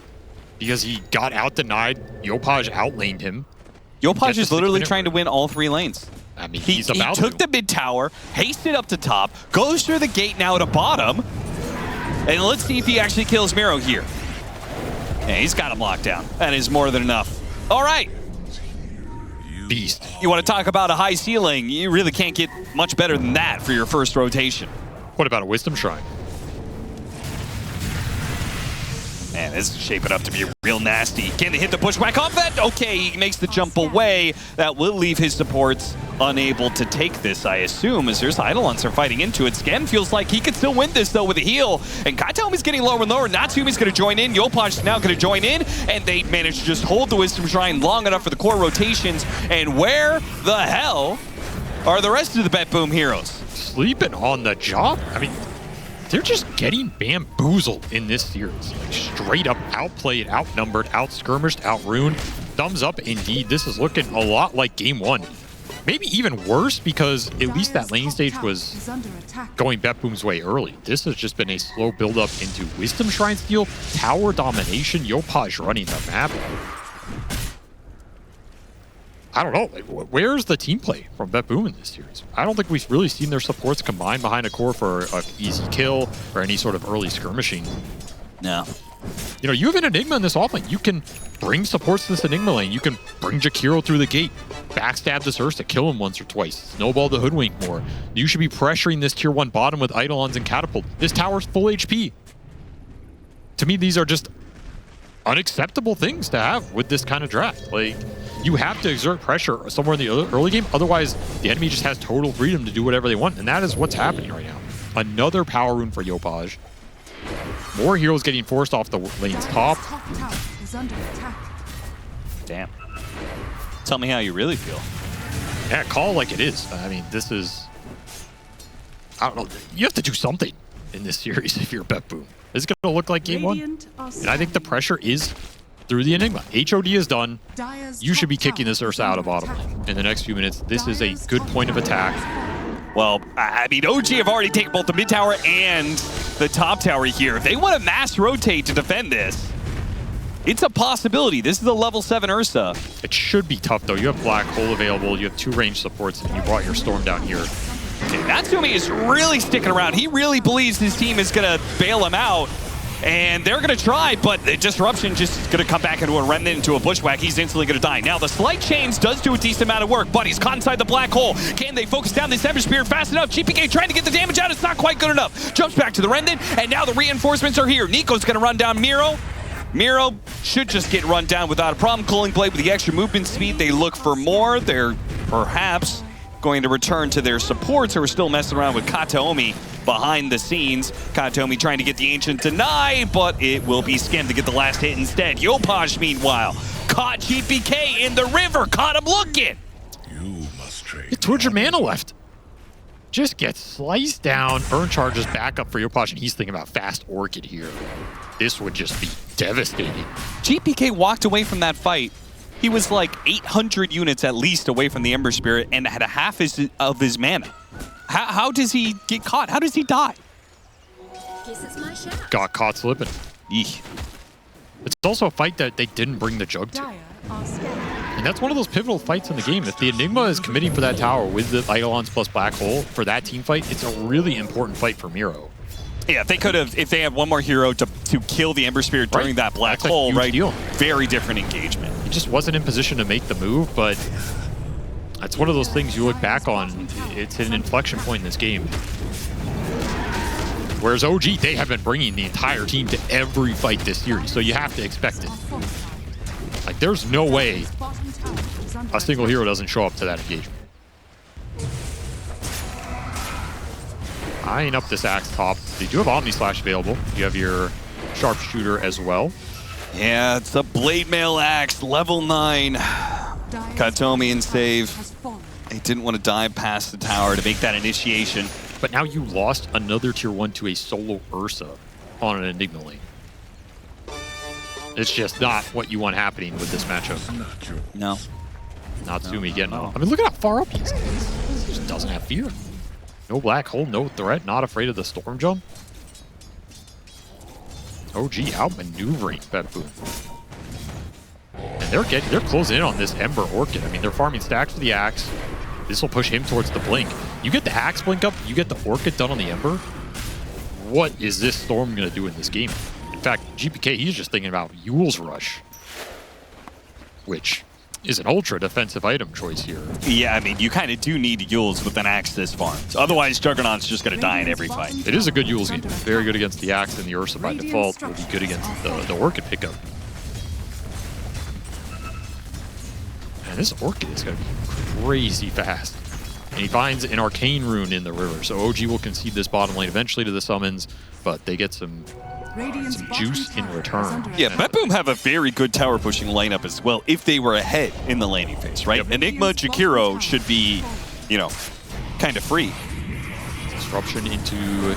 because he got out-denied. Yopaj outlaned him. Yopaj is literally trying to win all 3 lanes. I mean, He took the mid tower, hasted up to top, goes through the gate now to bottom, and let's see if he actually kills Miro here. Yeah, he's got him locked down. That is more than enough. All right. Beast. You want to talk about a high ceiling, you really can't get much better than that for your first rotation. What about a Wisdom Shrine? Man, this is shaping up to be real nasty. Can they hit the pushback off that? Okay, he makes the jump away. That will leave his supports unable to take this, I assume, as there's Eidolons are fighting into it. Skem feels like he could still win this, though, with a heal. And Kaitomi's getting lower and lower. Natsumi's going to join in. Yopaj is now going to join in. And they manage to just hold the Wisdom Shrine long enough for the core rotations. And where the hell are the rest of the BetBoom heroes? Sleeping on the job? I mean, they're just getting bamboozled in this series. Like, straight up outplayed, outnumbered, outskirmished, outruined. Thumbs up indeed. This is looking a lot like game 1. Maybe even worse because at least that lane stage was going BetBoom's way early. This has just been a slow build-up into Wisdom Shrine steal, tower domination, Yopaj running the map. I don't know. Like, where's the team play from BetBoom in this series? I don't think we've really seen their supports combined behind a core for an easy kill or any sort of early skirmishing. No. You know, you have an Enigma in this offlane. You can bring supports to this Enigma lane. You can bring Jakiro through the gate, backstab this Ursa, kill him once or twice, snowball the Hoodwink more. You should be pressuring this tier 1 bottom with Eidolons and Catapult. This tower's full HP. To me, these are just unacceptable things to have with this kind of draft. Like, you have to exert pressure somewhere in the early game. Otherwise, the enemy just has total freedom to do whatever they want. And that is what's happening right now. Another power rune for Yopaj. More heroes getting forced off the lane's top. Tower is under attack. Damn. Tell me how you really feel. Yeah, call like it is. I mean, this is... I don't know. You have to do something in this series if you're BetBoom. It's going to look like game one. And I think the pressure is through the Enigma. HOD is done. You should be kicking this Ursa out of bottom lane in the next few minutes. This is a good point of attack. Well, I mean, OG have already taken both the mid tower and the top tower here. If they want to mass rotate to defend this, it's a possibility. This is a level 7 Ursa. It should be tough, though. You have Black Hole available. You have 2 ranged supports, and you brought your Storm down here. Okay, Natsumi is really sticking around. He really believes his team is going to bail him out. And they're going to try, but the Disruption just going to come back into a Remnant, into a Bushwhack. He's instantly going to die. Now, the Slight Chains does do a decent amount of work, but he's caught inside the Black Hole. Can they focus down this Ember Spear fast enough? GPK trying to get the damage out. It's not quite good enough. Jumps back to the Remnant, and now the reinforcements are here. Nico's going to run down Miro. Miro should just get run down without a problem. Cooling Blade with the extra movement speed. They look for more. They're perhaps going to return to their supports who are still messing around with Kataomi behind the scenes. Kataomi trying to get the Ancient deny, but it will be skimmed to get the last hit instead. Yopaj, meanwhile, caught GPK in the river. Caught him looking. You must trade. It's towards your mana left. Just gets sliced down. Burn charges back up for Yopaj, and he's thinking about fast Orchid here. This would just be devastating. GPK walked away from that fight. He was like 800 units at least away from the Ember Spirit and had a half of his mana. How does he get caught? How does he die? Guess it's my shot. Got caught slipping. Eek. It's also a fight that they didn't bring the Jug to. Dire are scanning. And that's one of those pivotal fights in the game. If the Enigma is committing for that tower with the Eidolons plus Black Hole for that team fight, it's a really important fight for Miro. Yeah, they could have, if they had one more hero to kill the Ember Spirit during that Black That's a Hole, huge right? deal. Very different engagement. He just wasn't in position to make the move, but that's one of those things you look back on. It's an inflection point in this game. Whereas OG, they have been bringing the entire team to every fight this series, so you have to expect it. Like, there's no way a single hero doesn't show up to that engagement. Eyeing up this Axe top. They do have Omni Slash available. You have your Sharpshooter as well. Yeah, it's a Blade Mail Axe, level 9. Kataomi and save. They didn't want to dive past the tower to make that initiation. But now you lost another tier 1 to a solo Ursa on an Enigma lane. It's just not what you want happening with this matchup. No. Natsumi getting up. I mean, look at how far up he is. He just doesn't have fear. No Black Hole, no threat, not afraid of the Storm Jump. OG outmaneuvering BetBoom. And they're closing in on this Ember Orchid. I mean, they're farming stacks for the Axe. This will push him towards the Blink. You get the Axe Blink up, you get the Orchid done on the Ember. What is this Storm going to do in this game? In fact, GPK, he's just thinking about Yule's Rush, which is an ultra defensive item choice here. Yeah, I mean, you kind of do need Yules with an Axe this far. So otherwise, Juggernaut's just going to die in every fight. It is a good Yule's game. Very good against the Axe and the Ursa by default. Will be good against the Orchid pickup. And this Orchid is going to be crazy fast. And he finds an Arcane Rune in the river. So OG will concede this bottom lane eventually to the summons, but they get some juice in return. Yeah, BetBoom have a very good tower pushing lineup as well if they were ahead in the laning phase, right? Yep. Enigma, Jakiro should be, you know, kind of free. Disruption into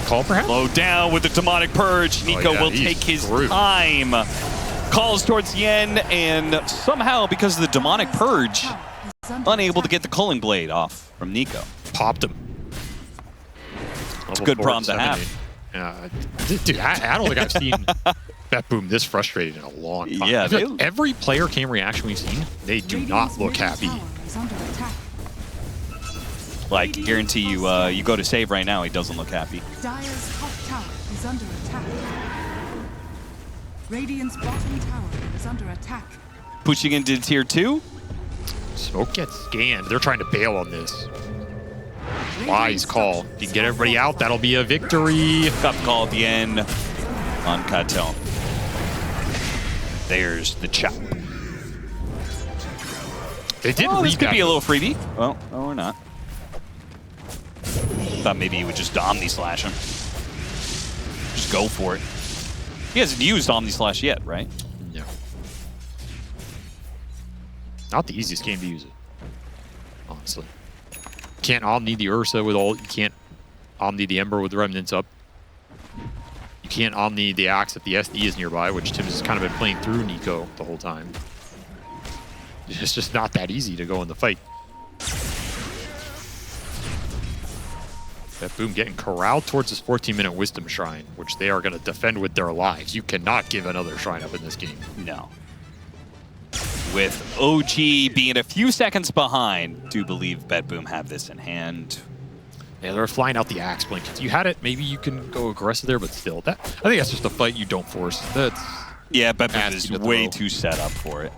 call perhaps? Low down with the Demonic Purge. Nico will take his time. Calls towards the end, and somehow, because of the Demonic Purge, unable to get the Culling Blade off from Nico. Popped him. It's a good problem to have. Yeah, dude, I don't think I've seen BetBoom this frustrated in a long time. Yeah, like every player cam reaction we've seen, they do not look happy. Like, guarantee you, you go to save right now, he doesn't look happy. Dire's top tower is under attack. Radiant's bottom tower is under attack. Pushing into tier 2. Smoke gets scanned. They're trying to bail on this. Wise call. If you can get everybody out, that'll be a victory. Got the call at the end on Katel. There's the chop. They did Oh, read this could that. be a little freebie. Well, no, or not. Thought maybe he would just Omni Slash him. Just go for it. He hasn't used Omni Slash yet, right? No. Not the easiest game to use it, honestly. can't Omni the Ursa with ult. You can't Omni the Ember with the Remnants up. You can't Omni the Axe if the SD is nearby, which Tim's has kind of been playing through Nico the whole time. It's just not that easy to go in the fight. BetBoom getting corralled towards this 14-minute Wisdom Shrine, which they are going to defend with their lives. You cannot give another Shrine up in this game. No. With OG being a few seconds behind, do believe BetBoom have this in hand. Yeah, they're flying out the Axe Blink. If you had it, maybe you can go aggressive there, but still, I think that's just a fight you don't force. That's BetBoom is way too set up for it.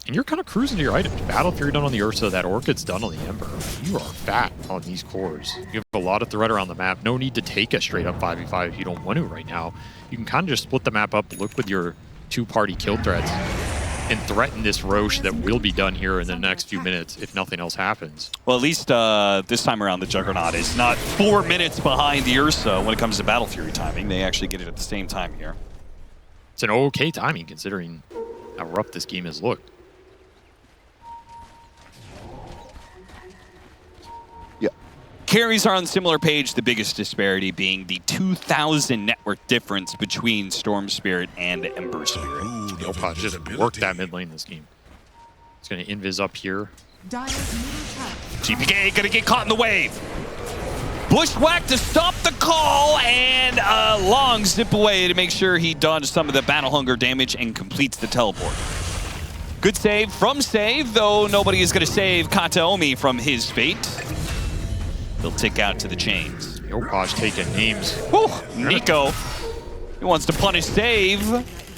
And you're kind of cruising to your items. Battle Fury done on the Ursa, that Orchid's done on the Ember. You are fat on these cores. You have a lot of threat around the map. No need to take a straight up 5v5 if you don't want to right now. You can kind of just split the map up, look with your two-party kill threats, and threaten this Roche that will be done here in the next few minutes if nothing else happens. Well, at least this time around, the Juggernaut is not 4 minutes behind the Ursa when it comes to Battle Fury timing. They actually get it at the same time here. It's an okay timing considering how rough this game has looked. Carries are on a similar page, the biggest disparity being the 2,000 network difference between Storm Spirit and Ember Spirit. Yopaj just worked that mid lane this game. He's going to invis up here. Dire's middle tower. GPK gonna get caught in the wave. Bushwhack to stop the call, and a long zip away to make sure he dodged some of the Battle Hunger damage and completes the teleport. Good save from Save, though nobody is gonna save Kataomi from his fate. He'll tick out to the chains. Yopaj taking names. Woo! Nico, he wants to punish Save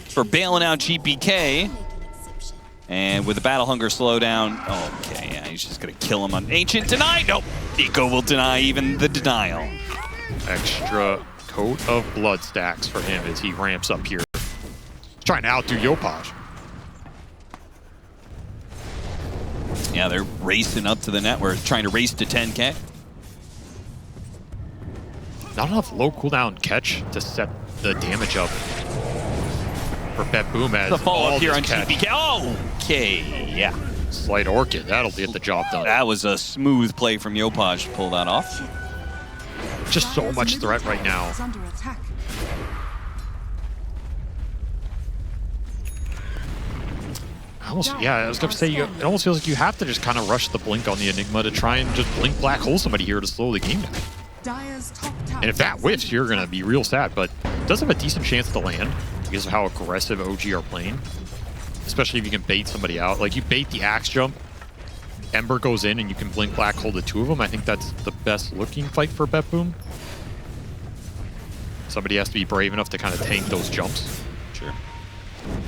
for bailing out GPK. And with the Battle Hunger slowdown, okay, yeah, he's just gonna kill him on Ancient Deny. Nope, Nico will deny even the denial. Extra coat of blood stacks for him as he ramps up here. He's trying to outdo Yopaj. Yeah, they're racing up to the network, trying to race to 10K. Not enough low cooldown catch to set the damage up for BetBoom as The follow-up here on catch. GPK. Okay, yeah. Slight Orchid, that'll get the job done. That was a smooth play from Yopaj to pull that off. Just so Dire's much middle threat right tower now. is under attack. I was gonna say, it almost feels like you have to just kind of rush the blink on the Enigma to try and just blink black hole somebody here to slow the game down. Dire's top tower. And if that is whiffs, under you're gonna attack. be real sad, but it does have a decent chance to land because of how aggressive OG are playing. Especially if you can bait somebody out. Like, you bait the Axe jump, Ember goes in, and you can blink black hole the two of them. I think that's the best looking fight for BetBoom. Somebody has to be brave enough to kind of tank those jumps. Sure.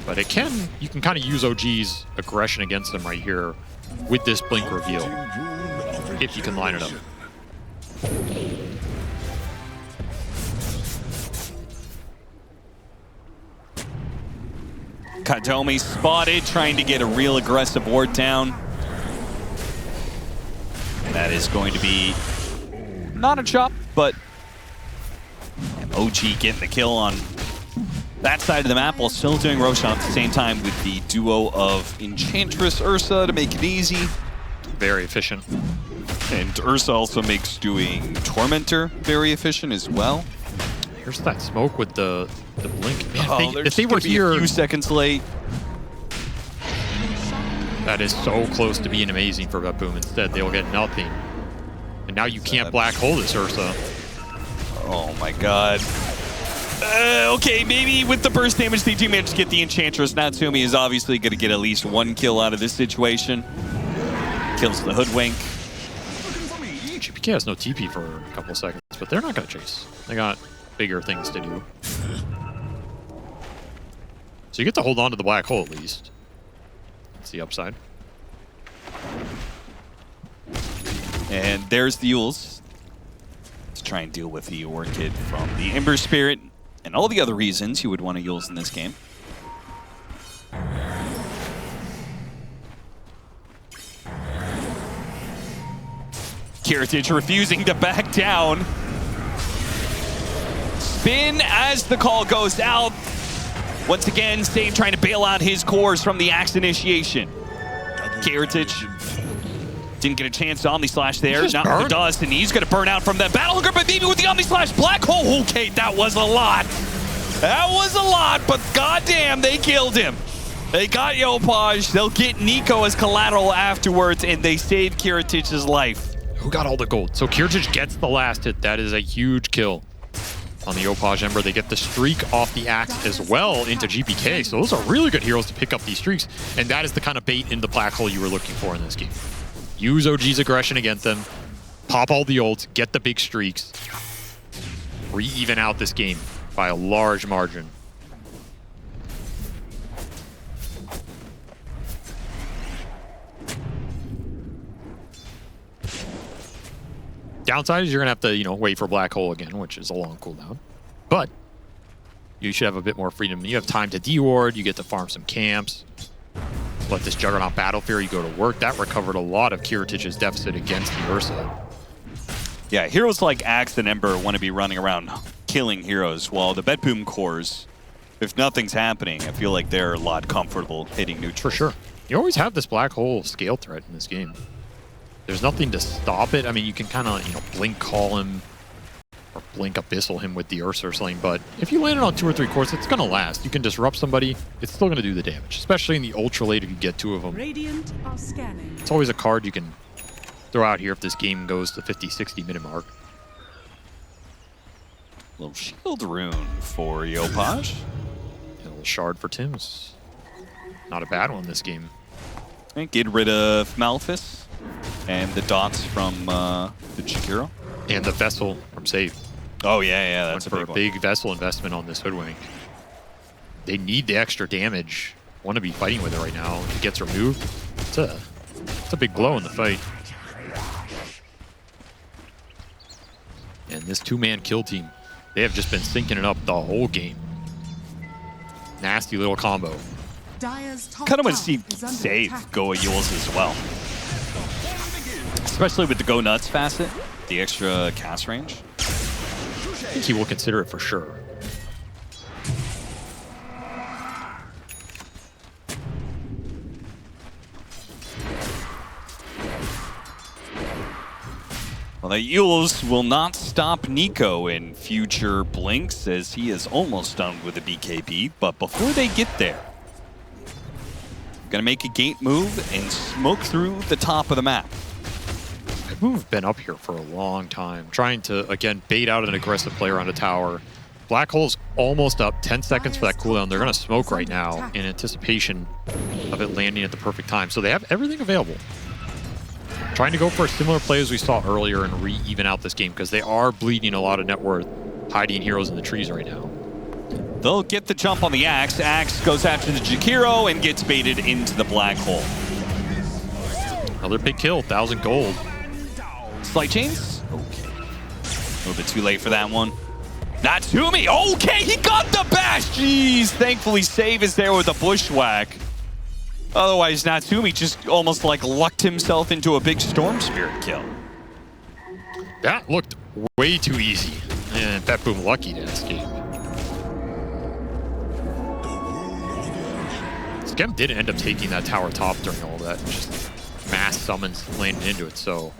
But you can kind of use OG's aggression against them right here with this blink reveal, if you can line it up. Kataomi spotted, trying to get a real aggressive ward down. And that is going to be not a chop, but OG getting the kill on that side of the map while still doing Roshan at the same time with the duo of Enchantress Ursa to make it easy. Very efficient. And Ursa also makes doing Tormentor very efficient as well. Here's that smoke with the blink. Man, They're if they just were gonna be here, a few seconds late. that is so close to being amazing for BetBoom. Instead, they'll get nothing. And now you can't black hole this Ursa. Oh my god. Okay, maybe with the burst damage, they do manage to get the Enchantress. Natsumi is obviously going to get at least one kill out of this situation. Kills the Hoodwink. GPK has no TP for a couple of seconds, but they're not going to chase. They got bigger things to do. So you get to hold on to the black hole at least. That's the upside. And there's the Yules to try and deal with the Orchid from the Ember Spirit and all the other reasons you would want to Yules in this game. Kiritich refusing to back down. Spin as the call goes out. Once again, Save trying to bail out his cores from the Axe initiation. Kiritich Didn't get a chance to Omni Slash there. Just Not with the burn. dust, and he's going to burn out from that Battle Hooker, but maybe with the Omni Slash Black Hole. Okay, that was a lot. That was a lot, but goddamn, they killed him. They got Yopaj. They'll get Nico as collateral afterwards, and they save Kiritich's life. Who got all the gold? So Kiritich gets the last hit. That is a huge kill on the Yopaj Ember. They get the streak off the Axe as well into GPK. So those are really good heroes to pick up these streaks. And that is the kind of bait in the black hole you were looking for in this game. Use OG's aggression against them. Pop all the ults. Get the big streaks. Re-even out this game by a large margin. Downside is you're gonna have to, wait for Black Hole again, which is a long cooldown. But you should have a bit more freedom. You have time to deward, you get to farm some camps. Let this Juggernaut Battle Fury go to work. That recovered a lot of Kiritich's deficit against the Ursa. Yeah, heroes like Axe and Ember want to be running around killing heroes, while the BetBoom cores, if nothing's happening, I feel like they're a lot comfortable hitting neutral. For sure. You always have this Black Hole scale threat in this game. There's nothing to stop it. I mean, you can kind of, blink call him or blink abyssal him with the Ursa or something, but if you land it on 2 or 3 cores, it's going to last. You can disrupt somebody, it's still going to do the damage, especially in the ultra late if you get 2 of them. Radiant are scanning. It's always a card you can throw out here if this game goes to 50, 60 minute mark. Little shield rune for Yopaj. A little shard for Tim's. Not a bad one this game. And get rid of Malphus and the dots from the Jakiro. And the Vessel from Save. Oh, yeah, that's a for big a one. big Vessel investment on this Hoodwink. They need the extra damage. Want to be fighting with it right now. If it gets removed, it's a big blow in the fight. And this 2-man kill team, they have just been syncing it up the whole game. Nasty little combo. Dire's top Kind of want to tower see is under save attack. go at Yules as well. Especially with the Go Nuts facet, the extra cast range. I think he will consider it for sure. Well, the Yules will not stop Nico in future blinks, as he is almost done with the BKB. But before they get there, gonna make a gate move and smoke through the top of the map. BetBoom's been up here for a long time, trying to, again, bait out an aggressive player on a tower. Black Hole's almost up, 10 seconds for that cooldown. They're going to smoke right now in anticipation of it landing at the perfect time. So they have everything available. Trying to go for a similar play as we saw earlier and re-even out this game, because they are bleeding a lot of net worth, hiding heroes in the trees right now. They'll get the jump on the Axe. Axe goes after the Jakiro and gets baited into the Black Hole. Another big kill, 1,000 gold. Slight chains? Okay. A little bit too late for that one. Natsumi! Okay, he got the bash! Jeez, thankfully Save is there with a bushwhack. Otherwise, Natsumi just almost like lucked himself into a big Storm Spirit kill. That looked way too easy. And BetBoom lucky to escape. Skem did end up taking that tower top during all that. Just mass summons landing into it, so...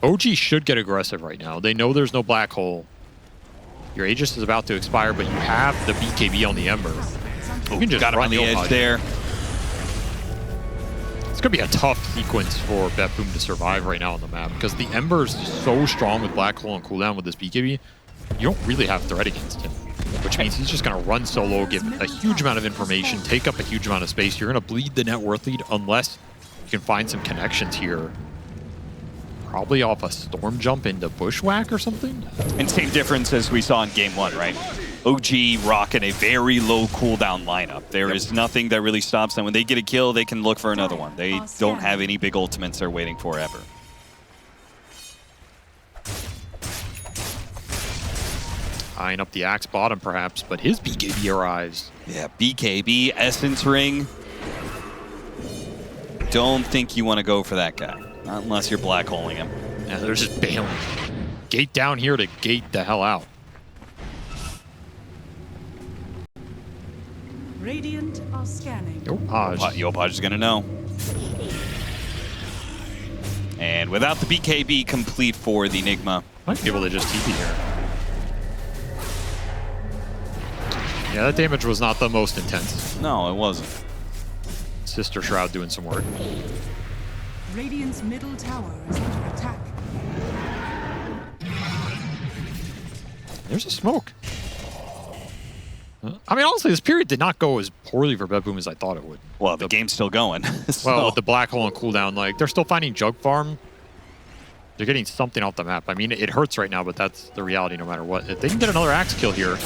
OG should get aggressive right now. They know there's no Black Hole. Your Aegis is about to expire, but you have the BKB on the Ember. You can just got him run on the edge Opaj. there. It's going to be a tough sequence for BetBoom to survive right now on the map, because the Ember is so strong with Black Hole and cooldown with this BKB, you don't really have threat against him. Which means he's just going to run solo, give a huge amount of information, take up a huge amount of space. You're going to bleed the net worth lead unless you can find some connections here. Probably off a storm jump into bushwhack or something. And same difference as we saw in game 1, right? OG rocking a very low cooldown lineup. There is nothing that really stops them. When they get a kill, they can look for another one. They don't have any big ultimates they're waiting for ever. Eyeing up the Axe bottom perhaps, but his BKB arrives. Yeah, BKB, Essence Ring. Don't think you want to go for that guy. Not unless you're black holing him. Yeah, they're just bailing. Gate down here to gate the hell out. Radiant are scanning. Yopaj. Yopaj is going to know. And without the BKB complete for the Enigma. Might be able to just TP here. Yeah, that damage was not the most intense. No, it wasn't. Sister Shroud doing some work. Radiant's middle tower is under attack. There's a smoke. I mean, honestly, this period did not go as poorly for BetBoom as I thought it would. Well, the game's still going. So. Well, with the black hole and cooldown, like, they're still finding Jug Farm. They're getting something off the map. I mean, it hurts right now, but that's the reality no matter what. If they can get another axe kill here.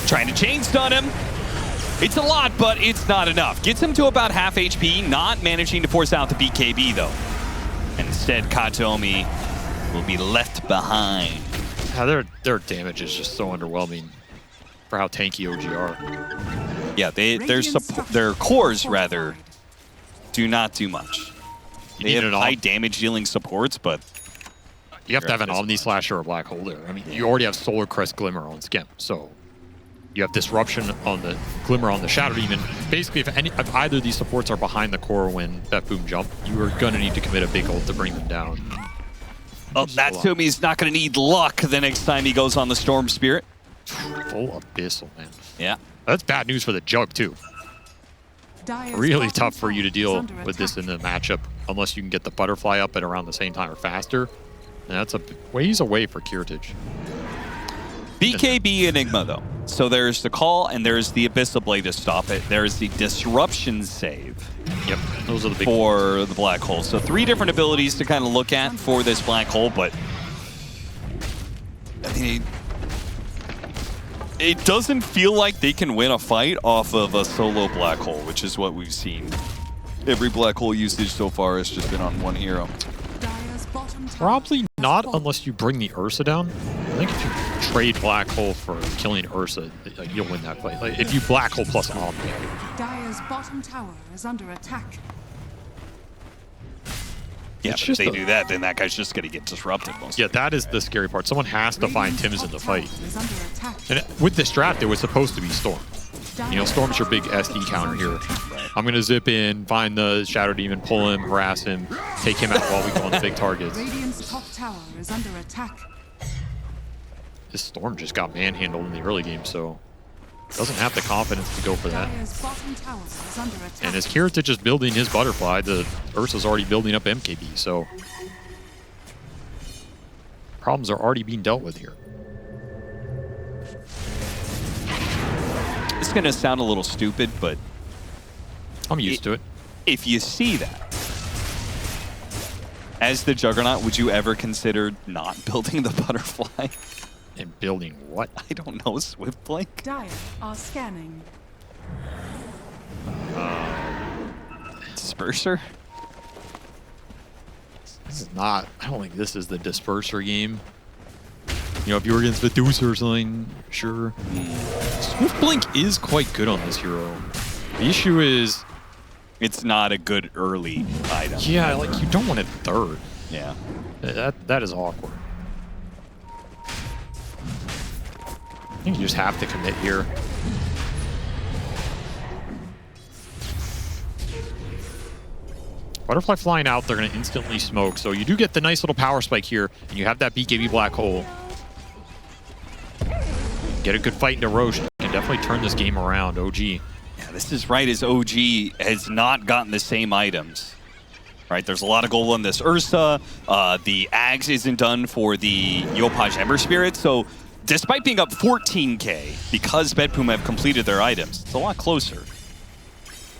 Trying to chain stun him. It's a lot, but it's not enough. Gets him to about half HP, not managing to force out the BKB, though. And instead, Katomi will be left behind. Yeah, their damage is just so underwhelming for how tanky OG are. Yeah, their cores, rather, do not do much. They have high damage dealing supports, but you have to have an Omni Slasher or a Black Hole there. I mean, you already have Solar Crest Glimmer on Skim, so you have Disruption on the Glimmer on the Shadow Demon. Basically, if either of these supports are behind the core when BetBoom jump, you are going to need to commit a big ult to bring them down. Oh, Natsumi's not going to need luck the next time he goes on the Storm Spirit. Full Abyssal, man. Yeah. That's bad news for the Jug, too. Dyer's Really bottom tough for you to tower is deal under with this in attack. the matchup unless you can get the Butterfly up at around the same time or faster. And that's a ways away for Kirtage. BKB Enigma, though. So there's the call, and there's the Abyssal Blade to stop it. There's the Disruption save. Yep, those are the big for the Black Hole. So 3 different abilities to kind of look at for this Black Hole, but I mean, it doesn't feel like they can win a fight off of a solo Black Hole, which is what we've seen. Every Black Hole usage so far has just been on one hero. Dyer's bottom tower Probably has not fallen. unless you bring the Ursa down. I think if you trade Black Hole for killing Ursa, like, you'll win that fight. Like, if you Black Hole plus Omni. Dyer's bottom tower is under attack. Yeah, It's but if just they a- do that, then that guy's just going to get disrupted most Yeah, of the that is the scary part. Someone has to find Tim's in the fight. Is under attack. And with this draft, it was supposed to be Storm. You know, Storm's your big SD counter here. I'm going to zip in, find the Shadow Demon, pull him, harass him, take him out while we go on the big targets. Radiant's top tower is under attack. This Storm just got manhandled in the early game, so doesn't have the confidence to go for that. Dyer's bottom tower is under attack. And as Kirtage is building his Butterfly, the Ursa's already building up MKB, so problems are already being dealt with here. It's going to sound a little stupid, but I'm used to it. if you see that, as the Juggernaut, would you ever consider not building the Butterfly? And building what? I don't know, Swift Blink? Dyer are scanning. Disperser? This is not, I don't think this is the Disperser game. You know, if you were against Medusa or something, sure. Swift Blink is quite good on this hero. The issue is, It's not a good early item. yeah, like, you don't want it third. Yeah. That is awkward. I think you just have to commit here. Butterfly flying out, they're going to instantly smoke. So you do get the nice little power spike here, and you have that BKB Black Hole. Get a good fight into Roshan. Can definitely turn this game around, OG. Yeah, this is right as OG has not gotten the same items. Right, there's a lot of gold on this Ursa. The Ags isn't done for the Yopaj Ember Spirit, so despite being up 14k, because BetBoom have completed their items, it's a lot closer.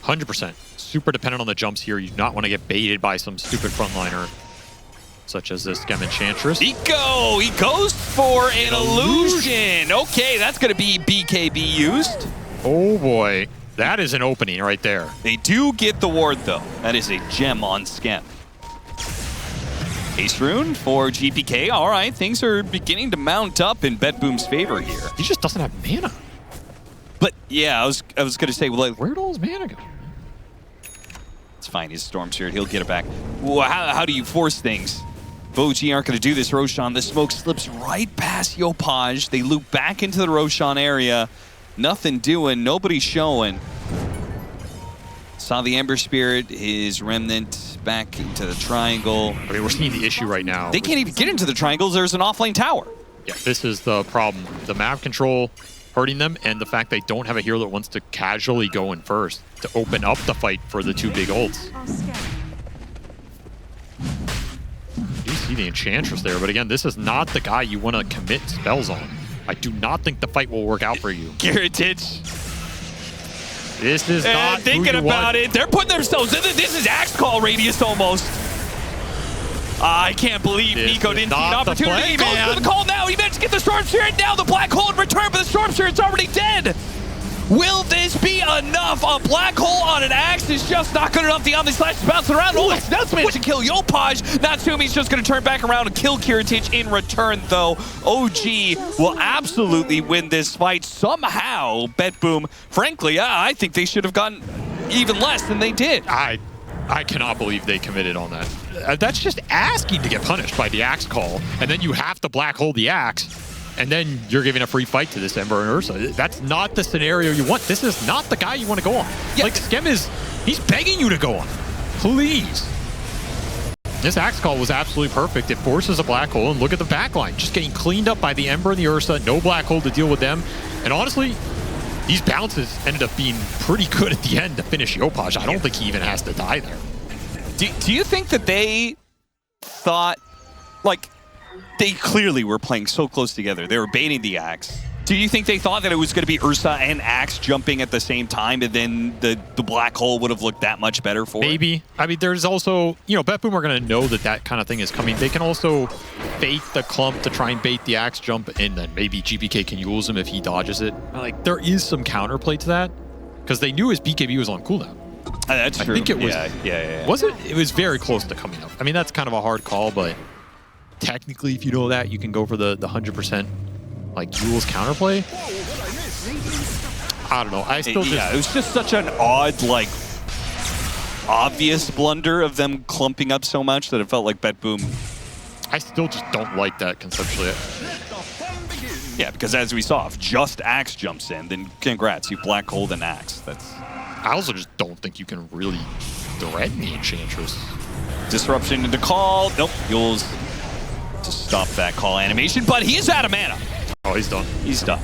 100%. Super dependent on the jumps here. You do not want to get baited by some stupid frontliner, such as this Gem Enchantress. He goes for an illusion. Okay, that's going to be BKB used. Oh boy, that is an opening right there. They do get the ward, though. That is a gem on Skem. Ace Rune for GPK. All right, things are beginning to mount up in BetBoom's favor here. He just doesn't have mana. But yeah, I was going to say, well, like, Where'd all his mana go? it's fine. He's Storm Spirit. He'll get it back. Well, how do you force things? If OG aren't going to do this, Roshan, the smoke slips right past Yopaj. They loop back into the Roshan area. Nothing doing. Nobody showing. Saw the Ember Spirit, his Remnant back into the triangle. I mean, we're seeing the issue right now. They can't even get into the triangles. There's an offlane tower. Yeah, this is the problem. The map control hurting them, and the fact they don't have a hero that wants to casually go in first to open up the fight for the two big ults. You see the Enchantress there, but again, this is not the guy you want to commit spells on. I do not think the fight will work out for you. Kiritich. This is not thinking about it. They're putting themselves in it. This is axe call radius almost. I can't believe Nico didn't see an opportunity. He goes for the call now. He managed to get the Storm Spirit down. The Black Hole in return, but the Storm Spirit's already dead. Will this be enough? A Black Hole on an axe is just not good enough. The Omni Slash is bouncing around. Oh, it's nuts, managed to kill Yopaj. Natsumi's just going to turn back around and kill Kiritich in return, though. OG will absolutely win this fight somehow. BetBoom, frankly, I think they should have gotten even less than they did. I cannot believe they committed on that. That's just asking to get punished by the axe call, and then you have to Black Hole the axe, and then you're giving a free fight to this Ember and Ursa. That's not the scenario you want. This is not the guy you want to go on. Yeah. Like, Skem he's begging you to go on. Please. This axe call was absolutely perfect. It forces a Black Hole, and look at the backline. Just getting cleaned up by the Ember and the Ursa. No Black Hole to deal with them. And honestly, these bounces ended up being pretty good at the end to finish Yopaj. I don't think he even has to die there. Do you think that they thought, like, they clearly were playing so close together. They were baiting the axe. Do you think they thought that it was going to be Ursa and Axe jumping at the same time, and then the Black Hole would have looked that much better for Maybe. it? I mean, there's also, you know, BetBoom are going to know that kind of thing is coming. They can also bait the clump to try and bait the Axe jump, and then maybe GPK can use him if he dodges it. Like, there is some counterplay to that, because they knew his BKB was on cooldown. That's true. I think it was. Yeah. Was it? It was very close to coming up. I mean, that's kind of a hard call, but technically, if you know that, you can go for the 100%. Like Jules counterplay? I don't know. I still just... Yeah, it was just such an odd, like, obvious blunder of them clumping up so much that it felt like BetBoom. I still just don't like that conceptually. Yeah, because as we saw, if just Axe jumps in, then congrats, you Black Hole and Axe. That's... I also just don't think you can really threaten the Enchantress. Disruption into call. Nope, Yules to stop that call animation, but he is out of mana. Oh, he's done. He's done.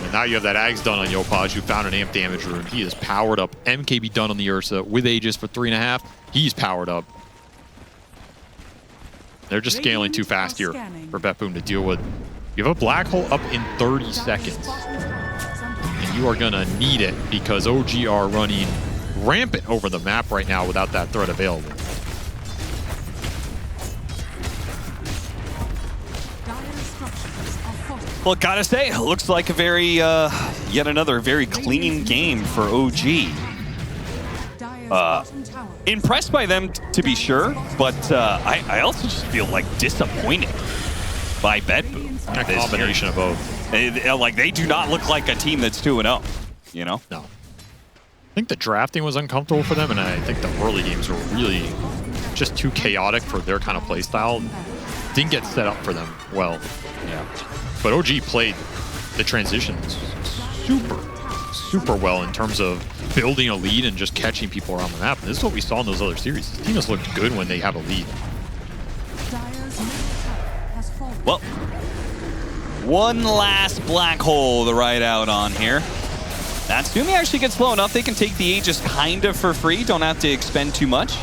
And now you have that Axe done on Yopaj, who found an amp damage rune. He is powered up. MKB done on the Ursa with Aegis for 3.5. He's powered up. They're just scaling too fast here for BetBoom to deal with. You have a Black Hole up in 30 seconds. And you are going to need it because OG are running rampant over the map right now without that threat available. Well, gotta say, it looks like a very, yet another very clean game for OG. Impressed by them, to be sure, but I also just feel like disappointed by BetBoom. A combination of both. They do not look like a team that's 2-0, you know? No. I think the drafting was uncomfortable for them, and I think the early games were really just too chaotic for their kind of play style. Didn't get set up for them well. Yeah. But OG played the transitions super well in terms of building a lead and just catching people around the map. And this is what we saw in those other series. This team has looked good when they have a lead. Well, one last Black Hole to ride out on here. Natsumi actually gets low enough. They can take the Aegis kind of for free. Don't have to expend too much.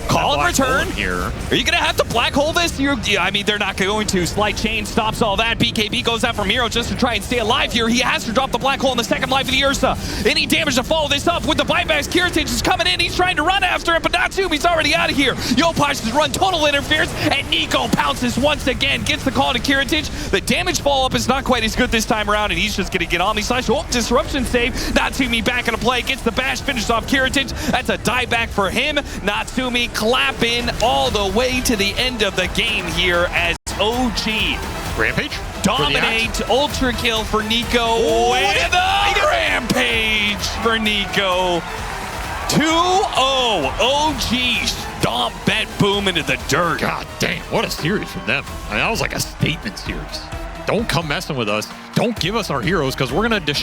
Call and return. Here. Are you going to have to Black Hole this? I mean, they're not going to. Slight chain stops all that. BKB goes out from Miro just to try and stay alive here. He has to drop the Black Hole in the second life of the Ursa. Any damage to follow this up with the buybacks. Kiritich is coming in. He's trying to run after it, but Natsumi's already out of here. Yopaj has run total interference, and Nico pounces once again. Gets the call to Kiritich. The damage follow-up is not quite as good this time around, and he's just going to get Omni Slash. Oh, disruption save. Natsumi back into play. Gets the bash, finishes off Kiritich. That's a dieback for him. Natsumi clapping all the way to the end of the game here as OG Rampage? dominate ultra kill for Nico with the rampage for Nico. 2-0 OG stomp BetBoom into the dirt. God damn, what a series from them. I mean, that was like a statement series. Don't come messing with us. Don't give us our heroes because we're going to destroy